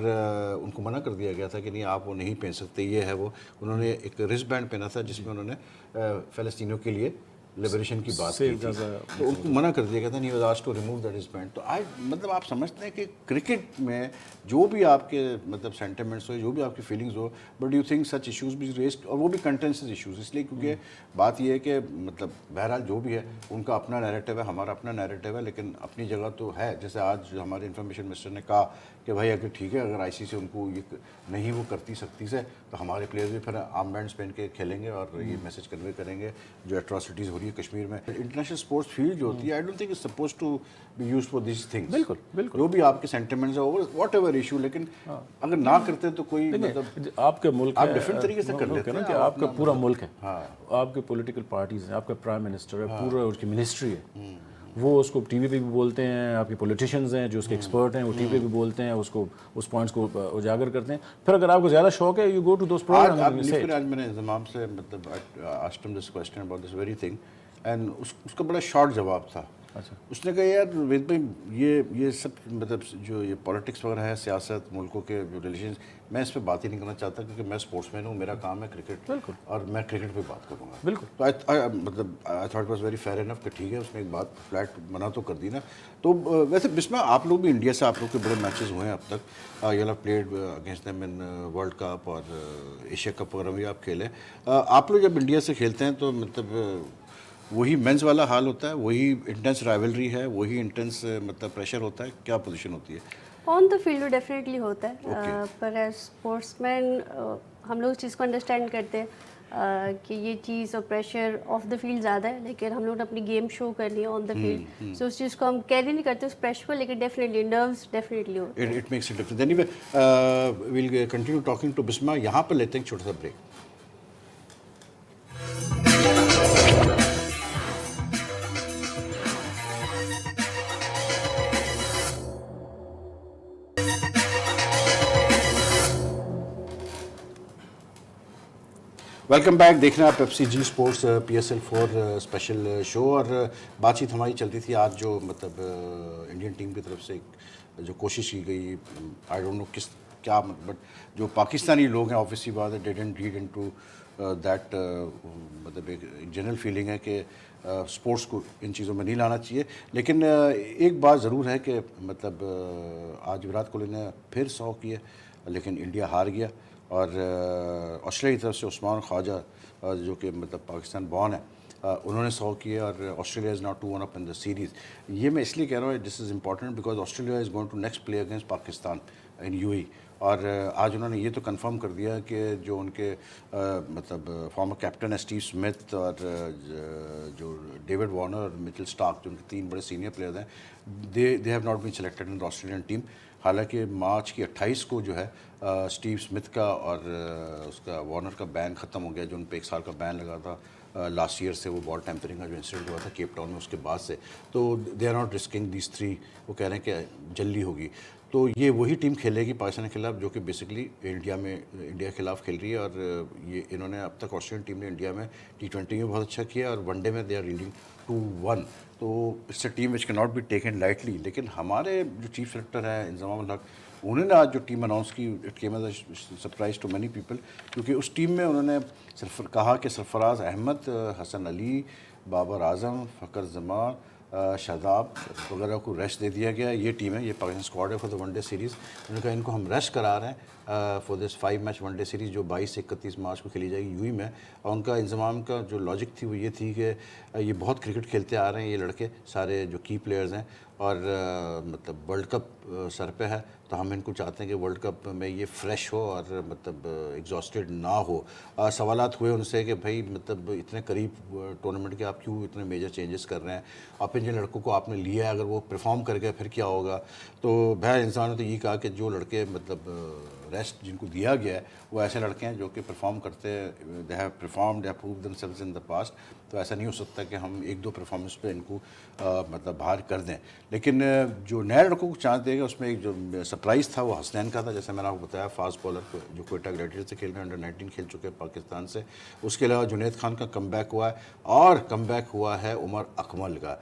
उनको मना कर दिया गया था कि नहीं आप वो नहीं पहन सकते, ये है वो। उन्होंने एक रिस्ट बैंड पहना था जिसमें उन्होंने फ़लस्तीनियों के लिए लिबरेशन की बात की थी, तो उनको मना कर दिया गया था, नहीं was asked to remove that wristband. तो आज मतलब आप समझते हैं कि क्रिकेट में जो भी आपके मतलब सेंटिमेंट्स हो, जो भी आपकी फीलिंग्स हो, but you think such issues भी रेस्ड, और वो भी कंटेंशियस इश्यूज, इसलिए क्योंकि बात ये है कि मतलब बहरहाल जो भी है उनका अपना नैरेटिव है, हमारा अपना नैरेटिव है, लेकिन अपनी जगह तो है। जैसे आज जो हमारे इन्फॉर्मेशन मिनिस्टर ने कहा कि भाई अगर ठीक है, अगर ICC उनको ये नहीं वो करती सख्ती से, तो हमारे प्लेयर्स भी फिर आर्म बैंड्स पहन के खेलेंगे और ये मैसेज कन्वे करेंगे जो एट्रॉसिटीज़ हो रही है कश्मीर में। इंटरनेशनल स्पोर्ट्स फील्ड जो होती है, I don't think it's suppose to be used for this things. बिल्कुल बिल्कुल, जो भी आपके सेंटिमेंट्स है व्हाट एवर इशू, लेकिन अगर ना करते तो कोई मतलब आपके मुल्क आप डिफरेंट तरीके से कर लेते हैं ना कि आपका पूरा मुल्क है, आपके पॉलिटिकल पार्टीज हैं, आपका प्राइम मिनिस्टर है, पूरा उसकी मिनिस्ट्री है, वो उसको टीवी पे भी बोलते हैं, आपके पॉलिटिशियंस हैं जो उसके एक्सपर्ट हैं वो टीवी पे भी बोलते हैं, उसको उस पॉइंट्स को उजागर करते हैं। फिर अगर आपको ज़्यादा शौक है, you go to those programmes. आज मैंने इंतजाम से मतलब asked him this question about this very thing, and उसका बड़ा शॉर्ट जवाब था اس نے کہا یار وید بھائی یہ سب مطلب جو یہ پالیٹکس وغیرہ ہے، سیاست، ملکوں کے جو ریلیشنز، میں اس پہ بات ہی نہیں کرنا چاہتا کیونکہ میں اسپورٹس مین ہوں، میرا کام ہے کرکٹ، بالکل، اور میں کرکٹ پہ بات کروں گا. بالکل. تو مطلب I thought was very fair enough کہ ٹھیک ہے، اس نے ایک بات فلیٹ منع تو کر دی نا. تو ویسے بسما آپ لوگ بھی انڈیا سے، آپ لوگ کے بڑے میچز ہوئے ہیں اب تک، you have played against them in world cup اور ایشیا کپ وغیرہ بھی آپ کھیلے. آپ لوگ جب انڈیا سے کھیلتے ہیں تو مطلب وہی مینز والا حال ہوتا ہے، وہی انٹینس رائیولری ہے، وہی انٹینس مطلب پریشر ہوتا ہے، کیا پوزیشن ہوتی ہے؟ آن دا فیلڈ تو ڈیفینیٹلی ہوتا ہے، پر ایز اسپورٹس مین ہم لوگ اس چیز کو انڈرسٹینڈ کرتے ہیں کہ یہ چیز اور پریشر آف دا فیلڈ زیادہ ہے، لیکن ہم لوگ نے اپنی گیم شو کرنی ہے آن دا فیلڈ، سو اس چیز کو ہم کیری نہیں کرتے اس پریشر کو، لیکن ڈیفینیٹلی نروس ڈیفینیٹلی ہوتے ہیں. It makes a difference. Anyway we'll continue talking to Bisma. یہاں پہ لیتے ہیں ایک چھوٹا سا بریک. Welcome back. دیکھ رہے ہیں آپ پیپسی جی اسپورٹس PSL4 اسپیشل شو، اور بات چیت ہماری چلتی تھی آج جو مطلب انڈین ٹیم کی طرف سے جو کوشش کی گئی، آئی ڈونٹ نو کس کیا، بٹ جو پاکستانی لوگ ہیں آبویسلی بات ہے ڈیڈنٹ ریڈ انٹو دیٹ، مطلب ایک جنرل فیلنگ ہے کہ اسپورٹس کو ان چیزوں میں نہیں لانا چاہیے. لیکن ایک بات ضرور ہے کہ مطلب آج وراٹ کوہلی نے پھر 100 کیے لیکن انڈیا ہار گیا، اور آسٹریلیا کی طرف سے عثمان خواجہ جو کہ مطلب پاکستان بورن ہے، انہوں نے 100 کیے، اور Australia is not 2-1 up in the series. یہ میں اس لیے کہہ رہا ہوں this is important because Australia is going to next play against Pakistan in UAE. اور آج انہوں نے یہ تو کنفرم کر دیا کہ جو ان کے مطلب فارمر کیپٹن ہے اسٹیو اسمتھ، اور جو ڈیوڈ وارنر اور مچل اسٹارک، جو ان کے 3 بڑے سینئر پلیئرز ہیں، they have not been selected in the Australian team. حالانکہ مارچ کی 28 کو جو ہے اسٹیو اسمتھ کا اور اس کا وارنر کا بین ختم ہو گیا، جو ان پہ 1 سال کا بین لگا تھا لاسٹ ایئر سے، وہ بال ٹیمپرنگ کا جو انسیڈنٹ ہوا تھا کیپ ٹاؤن میں، اس کے بعد سے. تو they are not risking these 3. وہ کہہ رہے ہیں کہ جلدی ہوگی. تو یہ وہی ٹیم کھیلے گی پاکستان کے خلاف جو کہ بیسکلی انڈیا کے خلاف کھیل رہی ہے. اور یہ انہوں نے اب تک آسٹریلین ٹیم نے انڈیا میں T20 میں بہت اچھا کیا، اور ون ڈے میں دے آر لیڈنگ 2-1. تو اٹس اے ٹیم وچ کی ناٹ بی ٹیکن لائٹلی. لیکن ہمارے جو چیف سلیکٹر ہیں انضمام الحق، انہوں نے آج جو ٹیم اناؤنس کی، it came as a surprise to many people, کیونکہ اس ٹیم میں انہوں نے کہا کہ سرفراز احمد، حسن علی، بابر اعظم، فخر زمان، شاداب وغیرہ کو ریسٹ دے دیا گیا. یہ ٹیم ہے، یہ پاکستان اسکواڈ ہے for the one day series. انہوں نے کہا ان کو ہم ریسٹ کرا رہے ہیں for this 5 match one day series جو 22 سے 31 مارچ کو کھیلی جائے گی UAE میں. اور ان کا انضمام کا جو لاجک تھی وہ یہ تھی کہ یہ بہت کرکٹ کھیلتے آ رہے ہیں یہ لڑکے سارے جو کی پلیئرز ہیں، اور مطلب ورلڈ کپ سر پہ ہے، تو ہم ان کو چاہتے ہیں کہ ورلڈ کپ میں یہ فریش ہو اور مطلب ایگزاسٹڈ نہ ہو. سوالات ہوئے ان سے کہ بھائی مطلب اتنے قریب ٹورنامنٹ کے آپ کیوں اتنے میجر چینجز کر رہے ہیں، آپ ان جن لڑکوں کو آپ نے لیا ہے اگر وہ پرفارم کر گئے پھر کیا ہوگا. تو بہر انسان نے تو یہ کہا کہ جو لڑکے مطلب ریسٹ جن کو دیا گیا ہے وہ ایسے لڑکے ہیں جو کہ پرفارم کرتے ہیں، they have performed, they have proved them selves in the past. تو ایسا نہیں ہو سکتا کہ ہم 1-2 پرفارمنس پہ ان کو مطلب باہر کر دیں. لیکن جو نئے لڑکوں کو چانس دے گا اس میں ایک جو سرپرائز تھا وہ حسنین کا تھا، جیسے میں نے آپ کو بتایا، فاسٹ بالر جو کوئٹہ گلیڈیٹر سے کھیل رہے ہیں، انڈر 19 کھیل چکے ہیں پاکستان سے. اس کے علاوہ جنید خان کا کم بیک ہوا ہے، اور کم بیک ہوا ہے عمر اکمل کا.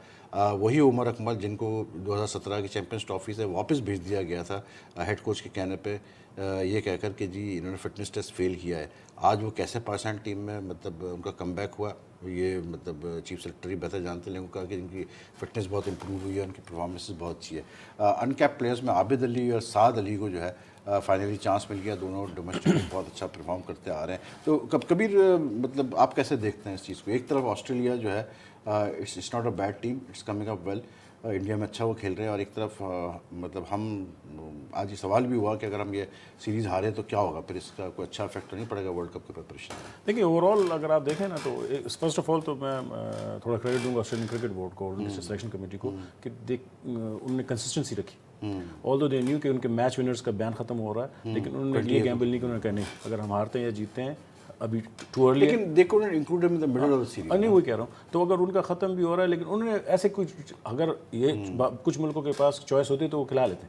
وہی عمر اکمل جن کو 2017 کی چیمپئنز ٹرافی سے واپس بھیج دیا گیا تھا ہیڈ کوچ کے کہنے پہ، یہ کہہ کر کہ جی انہوں نے فٹنس ٹیسٹ فیل کیا ہے. آج وہ کیسے پاکستان ٹیم میں مطلب ان کا کم بیک ہوا، یہ مطلب چیف سلیکٹر ہی بہتر جانتے ہیں. لوگوں کہا کہ ان کی فٹنس بہت امپروو ہوئی ہے، ان کی پرفارمنس بہت اچھی ہے. ان کیپ پلیئرز میں عابد علی اور سعد علی کو جو ہے فائنلی چانس مل گیا. دونوں ڈومیسٹک میں بہت اچھا پرفارم کرتے آ رہے ہیں. تو کبیر مطلب آپ کیسے دیکھتے ہیں اس چیز کو؟ ایک طرف آسٹریلیا جو ہے it's not a bad team, it's coming up well, India میں اچھا وہ کھیل رہے ہیں، اور ایک طرف مطلب ہم آج یہ سوال بھی ہوا کہ اگر ہم یہ سیریز ہارے تو کیا ہوگا، پھر اس کا کوئی اچھا افیکٹ تو نہیں پڑے گا ورلڈ کپ کی پریپریشن. دیکھیے اوور آل اگر آپ دیکھیں نا تو فرسٹ آف آل تو میں تھوڑا کریڈٹ دوں گا آسٹریلین کرکٹ بورڈ کو اور سلیکشن کمیٹی کو کہ انہوں نے کنسسٹنسی رکھی. آلدو دے نیو کہ ان کے میچ ونرز کا بین ختم ہو رہا ہے، لیکن انہوں نے یہ گیمبل نہیں کہ انہوں نے کہا نہیں اگر ہم ہارتے ہیں یا جیتتے ہیں ابھی ٹو ارلی، لیکن دے کوڈنٹ انکلوڈ ہم ان the middle of the series. نہیں وہی کہہ رہا ہوں. تو اگر ان کا ختم بھی ہو رہا ہے لیکن انہوں نے ایسے کچھ، اگر یہ کچھ ملکوں کے پاس چوائس ہوتی تو وہ کھلا لیتے.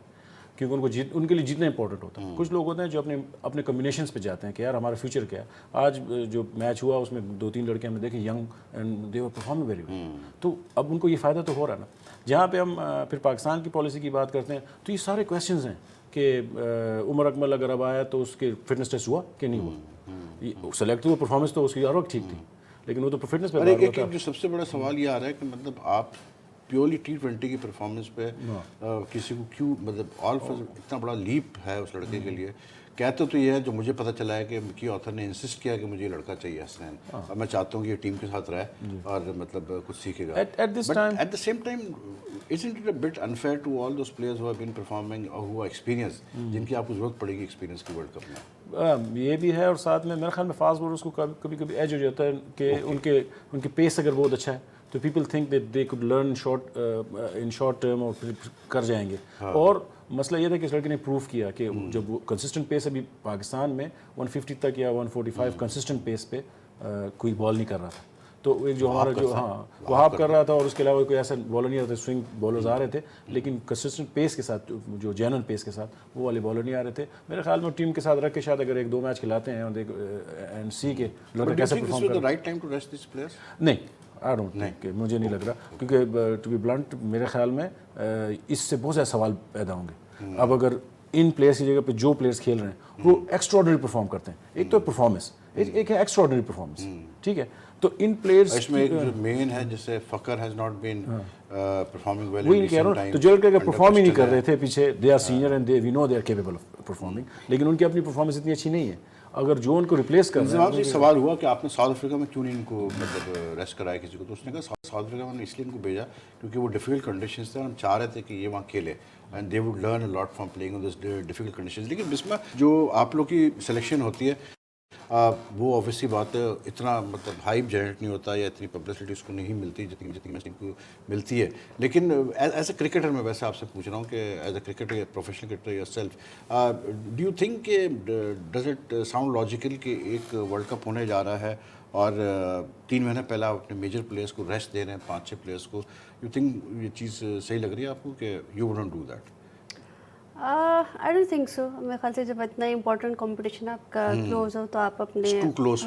کیونکہ ان کے لیے جیتنا امپورٹنٹ ہوتا ہے. کچھ لوگ ہوتے ہیں جو اپنے کمبینیشنس پہ جاتے ہیں کہ یار ہمارا فیوچر کیا ہے. آج جو میچ ہوا اس میں 2-3 لڑکے ہم نے دیکھے young and they were performing very well. تو اب ان کو یہ فائدہ تو ہو رہا ہے نا. جہاں پہ ہم پھر پاکستان کی پالیسی کی بات کرتے ہیں تو یہ سارے کویشچنز ہیں کہ عمر اکمل اگر اب آیا تو اس کے فٹنس ٹیسٹ ہوا کہ نہیں ہوا. سلیکٹ ہوا پرفارمنس تو اس کی ہر وقت ٹھیک تھی لیکن وہ تو فٹنس پہ اور ایک جو سب سے بڑا سوال یہ آ رہا ہے کہ مطلب آپ پیورلی T20 کی پرفارمنس پہ کسی کو کیوں مطلب آل اتنا بڑا لیپ ہے اس لڑکے کے لیے. کہتے تو یہ ہے جو مجھے پتہ چلا ہے کہ مکی آتھر نے انسسٹ کیا کہ مجھے یہ لڑکا چاہیے حسنین اور میں چاہتا ہوں کہ یہ ٹیم کے ساتھ رہے اور مطلب کچھ سیکھے گا. At the same time isn't it a bit unfair to all those players who have been performing or who are experienced جن کی آپ کو ضرورت پڑے گی ایکسپیرینس کی ورلڈ کپ میں. یہ بھی ہے اور ساتھ میں میرے خیال میں فاسٹ بولرز کو کبھی کبھی ایج ہو جاتا ہے کہ ان کے پیس اگر بہت اچھا ہے تو people think that they could learn in short term اور پھر کر جائیں گے. اور مسئلہ یہ تھا کہ اس لڑکے نے پروف کیا کہ جب وہ کنسسٹنٹ پیس ابھی پاکستان میں 150 تک یا 145 کنسسٹنٹ پیس پہ کوئی بال نہیں کر رہا تھا. تو ایک جو ہمارا جو وہاب کر رہا تھا اور اس کے علاوہ کوئی ایسا بالر نہیں آ رہا تھا. سوئنگ بالرز آ رہے تھے لیکن کنسسٹنٹ پیس کے ساتھ جو جینون پیس کے ساتھ وہ والے بالر نہیں آ رہے تھے. میرے خیال میں ٹیم کے ساتھ رکھ کے شاید اگر 1-2 میچ کھلاتے ہیں اینڈ سی کے لڑکا کیسے پرفارم کر right time to rest these players. نہیں آئی ڈونٹ تھنک کہ مجھے نہیں لگ رہا کیونکہ ٹو بی بلنٹ میرے خیال میں اس سے بہت زیادہ سوال پیدا ہوں گے. اب اگر ان پلیئرس کی جگہ پہ جو پلیئرس کھیل رہے ہیں وہ ایکسٹراڈنری پرفارم کرتے ہیں. ایک تو پرفارمنس ایک ہے ایکسٹراڈنری پرفارمنس ٹھیک ہے. تو ان پلیئرس اس میں ایک جو مین ہے جیسے Fakhar has not been performing well وہی کہہ رہا ہوں. تو جو لڑکے اگر پرفارم ہی نہیں کر رہے تھے پیچھے they are senior and we know they are capable of performing لیکن ان کی اپنی پرفارمنس اتنی اچھی نہیں ہے. اگر جو ان کو ریپلیس کر رہے ہیں. آپ سے سوال ہوا کہ آپ نے ساؤتھ افریقہ میں کیوں نہیں ان کو مطلب ریسٹ کرایا کسی کو. تو اس نے کہا ساؤتھ افریقہ میں نے اس لیے ان کو بھیجا کیونکہ وہ ڈیفیکلٹ کنڈیشنز تھے اور ہم چاہ رہے تھے کہ یہ وہاں کھیلے and they would learn a lot from playing on this difficult conditions. لیکن بسما جو آپ لوگ کی سلیکشن ہوتی ہے وہ اوبیسلی بات ہے اتنا مطلب ہائپ جنریٹ نہیں ہوتا یا اتنی پبلسٹی اس کو نہیں ملتی جتنی میں کو ملتی ہے. لیکن ایز اے کرکٹر میں ویسے آپ سے پوچھ رہا ہوں کہ as a cricketer professional cricketer your self do you think کہ ڈز اٹ ساؤنڈ لاجیکل کہ ایک ورلڈ کپ ہونے جا رہا ہے اور 3 مہینے پہلے آپ اپنے میجر پلیئرس کو ریسٹ دے رہے ہیں 5-6 پلیئرس کو. یو تھنک یہ چیز صحیح لگ رہی ہے آپ کو کہ you wouldn't do that? I don't think so. میرے خیال سے جب اتنا امپورٹنٹ کمپٹیشن آپ کا کلوز ہو تو آپ اپنے ٹو کلوز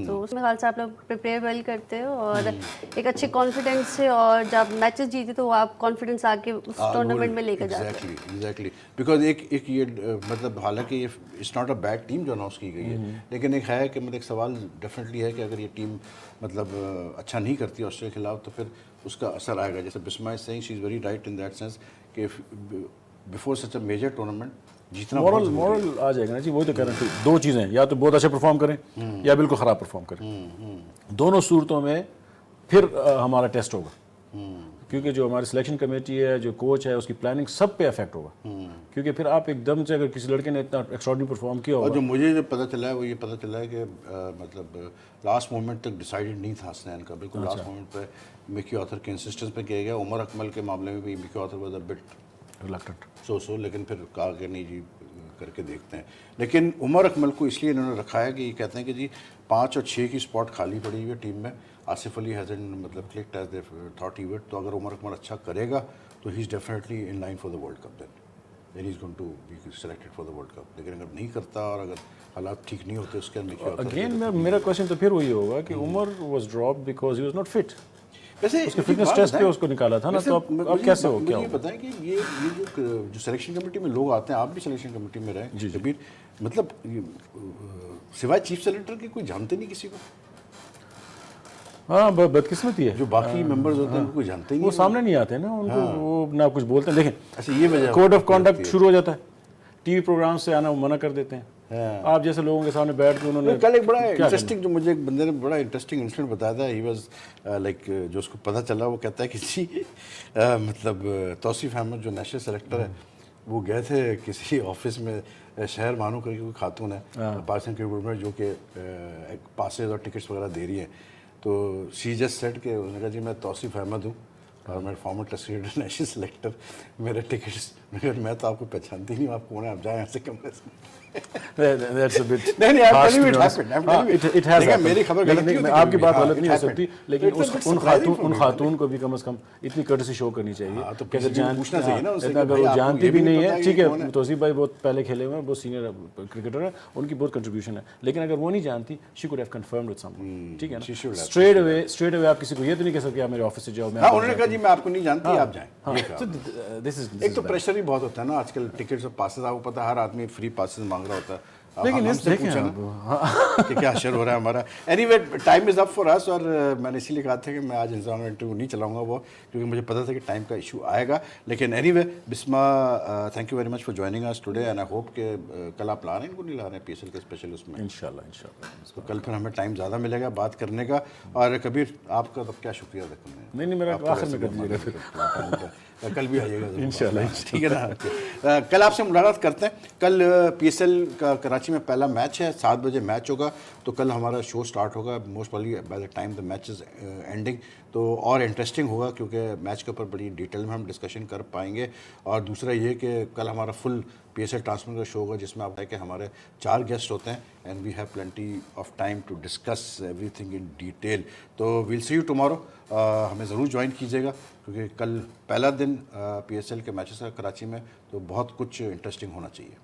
تو اس میں خیال سے آپ لوگ پریپیئر ویل کرتے ہو اور ایک اچھے کانفیڈنس سے اور جب میچز جیتے تو آپ کانفیڈنس آ کے اس ٹورنامنٹ میں لے کے جاتے ہیں. ایگزیکٹلی بیکاز ایک یہ مطلب حالانکہ یہ it's not a bad team جو اناؤنس کی گئی ہے لیکن ایک ہے کہ مطلب ایک سوال ڈیفینیٹلی ہے کہ اگر یہ ٹیم مطلب اچھا نہیں کرتی آسٹریلیا کے خلاف تو پھر اس کا اثر آئے گا. جیسے Bisma is saying she is very right in that sense کہ before such a major tournament جیتنا مورل آ جائے گا نا جی. وہی تو کہہ رہے ہیں 2 چیزیں یا تو بہت اچھا پرفارم کریں یا بالکل خراب پرفارم کریں. دونوں صورتوں میں پھر ہمارا ٹیسٹ ہوگا کیونکہ جو ہماری سلیکشن کمیٹی ہے جو کوچ ہے اس کی پلاننگ سب پہ افیکٹ ہوگا کیونکہ پھر آپ ایک دم سے اگر کسی لڑکے نے اتنا ایکسٹراڈنری پرفارم کیا ہوگا. اور جو مجھے جو پتہ چلا ہے وہ یہ پتہ چلا ہے کہ مطلب لاسٹ مومنٹ تک ڈیسائیڈڈ نہیں تھا حسنین کا. بالکل لاسٹ مومنٹ پہ مکی آتھر کے انسسٹنس پہ کیا گیا. عمر اکمل کے معاملے میں بھی Mickey Arthur was a bit reluctant so لیکن پھر کہا کہ نہیں جی کر کے دیکھتے ہیں. لیکن عمر اکمل کو اس لیے انہوں نے رکھا ہے کہ یہ کہتے ہیں کہ جی 5 اور 6 کی اسپاٹ خالی پڑی ہوئی ہے ٹیم میں. آصف علی ہیزن مطلب clicked as they thought he would. تو اگر عمر اکمل اچھا کرے گا تو he is definitely in line for the World Cup. Then he is going to be selected for the World Cup. لیکن اگر نہیں کرتا اور اگر حالات ٹھیک نہیں ہوتے اس کے اندر اگین میرا کوشچن تو پھر وہی ہوگا کہ Umar was drop because he was not fit. ویسے اس کے فٹنس ٹیسٹ پہ اس کو نکالا تھا نا. تو اب کیسے ہو کیا یہ بتائیں کہ یہ جو سلیکشن کمیٹی میں لوگ آتے ہیں آپ بھی سلیکشن کمیٹی میں رہے شبیر مطلب سوائے چیف سلیکٹر کے کوئی جانتے نہیں کسی کو. ہاں بدقسمتی ہے جو باقی ممبرز ہوتے ہیں ان کو کوئی جانتے ہی نہیں. وہ سامنے نہیں آتے نا ان کو وہ نہ کچھ بولتے ہیں. دیکھیں اچھا یہ وجہ کوڈ آف کانڈکٹ شروع ہو جاتا ہے. ٹی وی پروگرام سے آنا منع کر دیتے ہیں. آپ جیسے لوگوں کے سامنے بیٹھ کے انہوں نے کل ایک بڑا انٹرسٹنگ جو مجھے ایک بندے نے بڑا انٹرسٹنگ انسیڈنٹ بتایا تھا. ہی واز لائک جو اس کو پتہ چلا وہ کہتا ہے کہ جی مطلب توصیف احمد جو نیشنل سلیکٹر ہے وہ گئے تھے کسی آفس میں شہر مانو کر کے کوئی خاتون ہے پاکستان کرکٹ بورڈ میں جو کہ پاسز اور ٹکٹس وغیرہ دے رہی ہیں. تو سی جسٹ سیٹ کہ انہوں نے کہا جی میں توصیف احمد ہوں और मेरे former test cricketer national selector मेरे टिकट्स मैं तो आपको पहचानती नहीं हूँ, आप कौन है, आप जाएं यहाँ से कमरे से। That's a bit नहीं नहीं, I'm harsh telling you to it be honest. happened, I'm हाँ, telling you. it has देखिए, happened. मेरी खबर गलत नहीं लेकिन होती आपकी कभी बात भी, गलत हाँ, नहीं हो it सकती, happened. लेकिन It's a bit उन surprising for me. खातून को भी कम से कम इतनी कर्टसी शो करनी चाहिए हाँ, तो कि अगर किसी को पूछना चाहिए ना उनसे इतना कि अगर भाई वो आपको जानती ये भी भी नहीं पता है, है ठीक कि कौन है, है? तौसीफ भाई बहुत पहले खेले हुए हैं, बहुत सीनियर क्रिकेटर हैं, उनकी बहुत कंट्रीब्यूशन है, लेकिन अगर वो नहीं जानती, she could have confirmed with someone, ठीक है she should ना, have, स्ट्रेट अवे आप किसी को ये तो नहीं कह सकते आप मेरे ऑफिस से जाओ, मैं हाँ, उन्होंने कहा जी मैं आपको नहीं जानती, आप जाएं, ये कहा। तो दिस इज एक तो प्रेशर भी बहुत होता है ना आजकल, टिकट्स और पासेस, आपको पता है हर आदमी फ्री पासेस मांग रहा होता है। अब लेकिन हमसे देखें पूछा आप, ना कि क्या अशर हो रहा है हमारा। Anyway time is up for us, और मैंने इसीलिए कहा था कि मैं आज इंसान इंटरव्यू नहीं चलाऊंगा वो, क्योंकि मुझे पता था कि टाइम का इशू आएगा। लेकिन anyway Bisma, thank you very much for joining us today, and I hope कि कल आप ला रहे हैं, इनको नहीं ला रहे हैं PSL के स्पेशल उसमें, इंशाल्लाह तो कल फिर हमें टाइम ज़्यादा मिलेगा बात करने का। और कबीर आपका तब क्या शुक्रिया अदा करना है, नहीं मेरा आप तो आखिर में वैसे कर दीजिएगा फिर, कल भी आइएगा ज़रूर। इंशाल्लाह। ठीक है ना। कल आपसे मुलाकात करते हैं। कल PSL का कराची में पहला मैच है, 7 बजे मैच होगा, तो कल हमारा शो स्टार्ट होगा most probably by the time the match is ending, तो और इंटरेस्टिंग होगा क्योंकि मैच के ऊपर बड़ी डिटेल में हम डिस्कशन कर पाएंगे। और दूसरा ये कि कल हमारा फुल PSL ट्रांसफर का शो होगा, जिसमें आप है कि हमारे 4 गेस्ट होते हैं, and we have plenty of time to discuss everything in detail. तो विल सी यू टुमारो, हमें ज़रूर ज्वाइन कीजिएगा, क्योंकि कल पहला दिन PSL के मैचेस का कराची में, तो बहुत कुछ इंटरेस्टिंग होना चाहिए।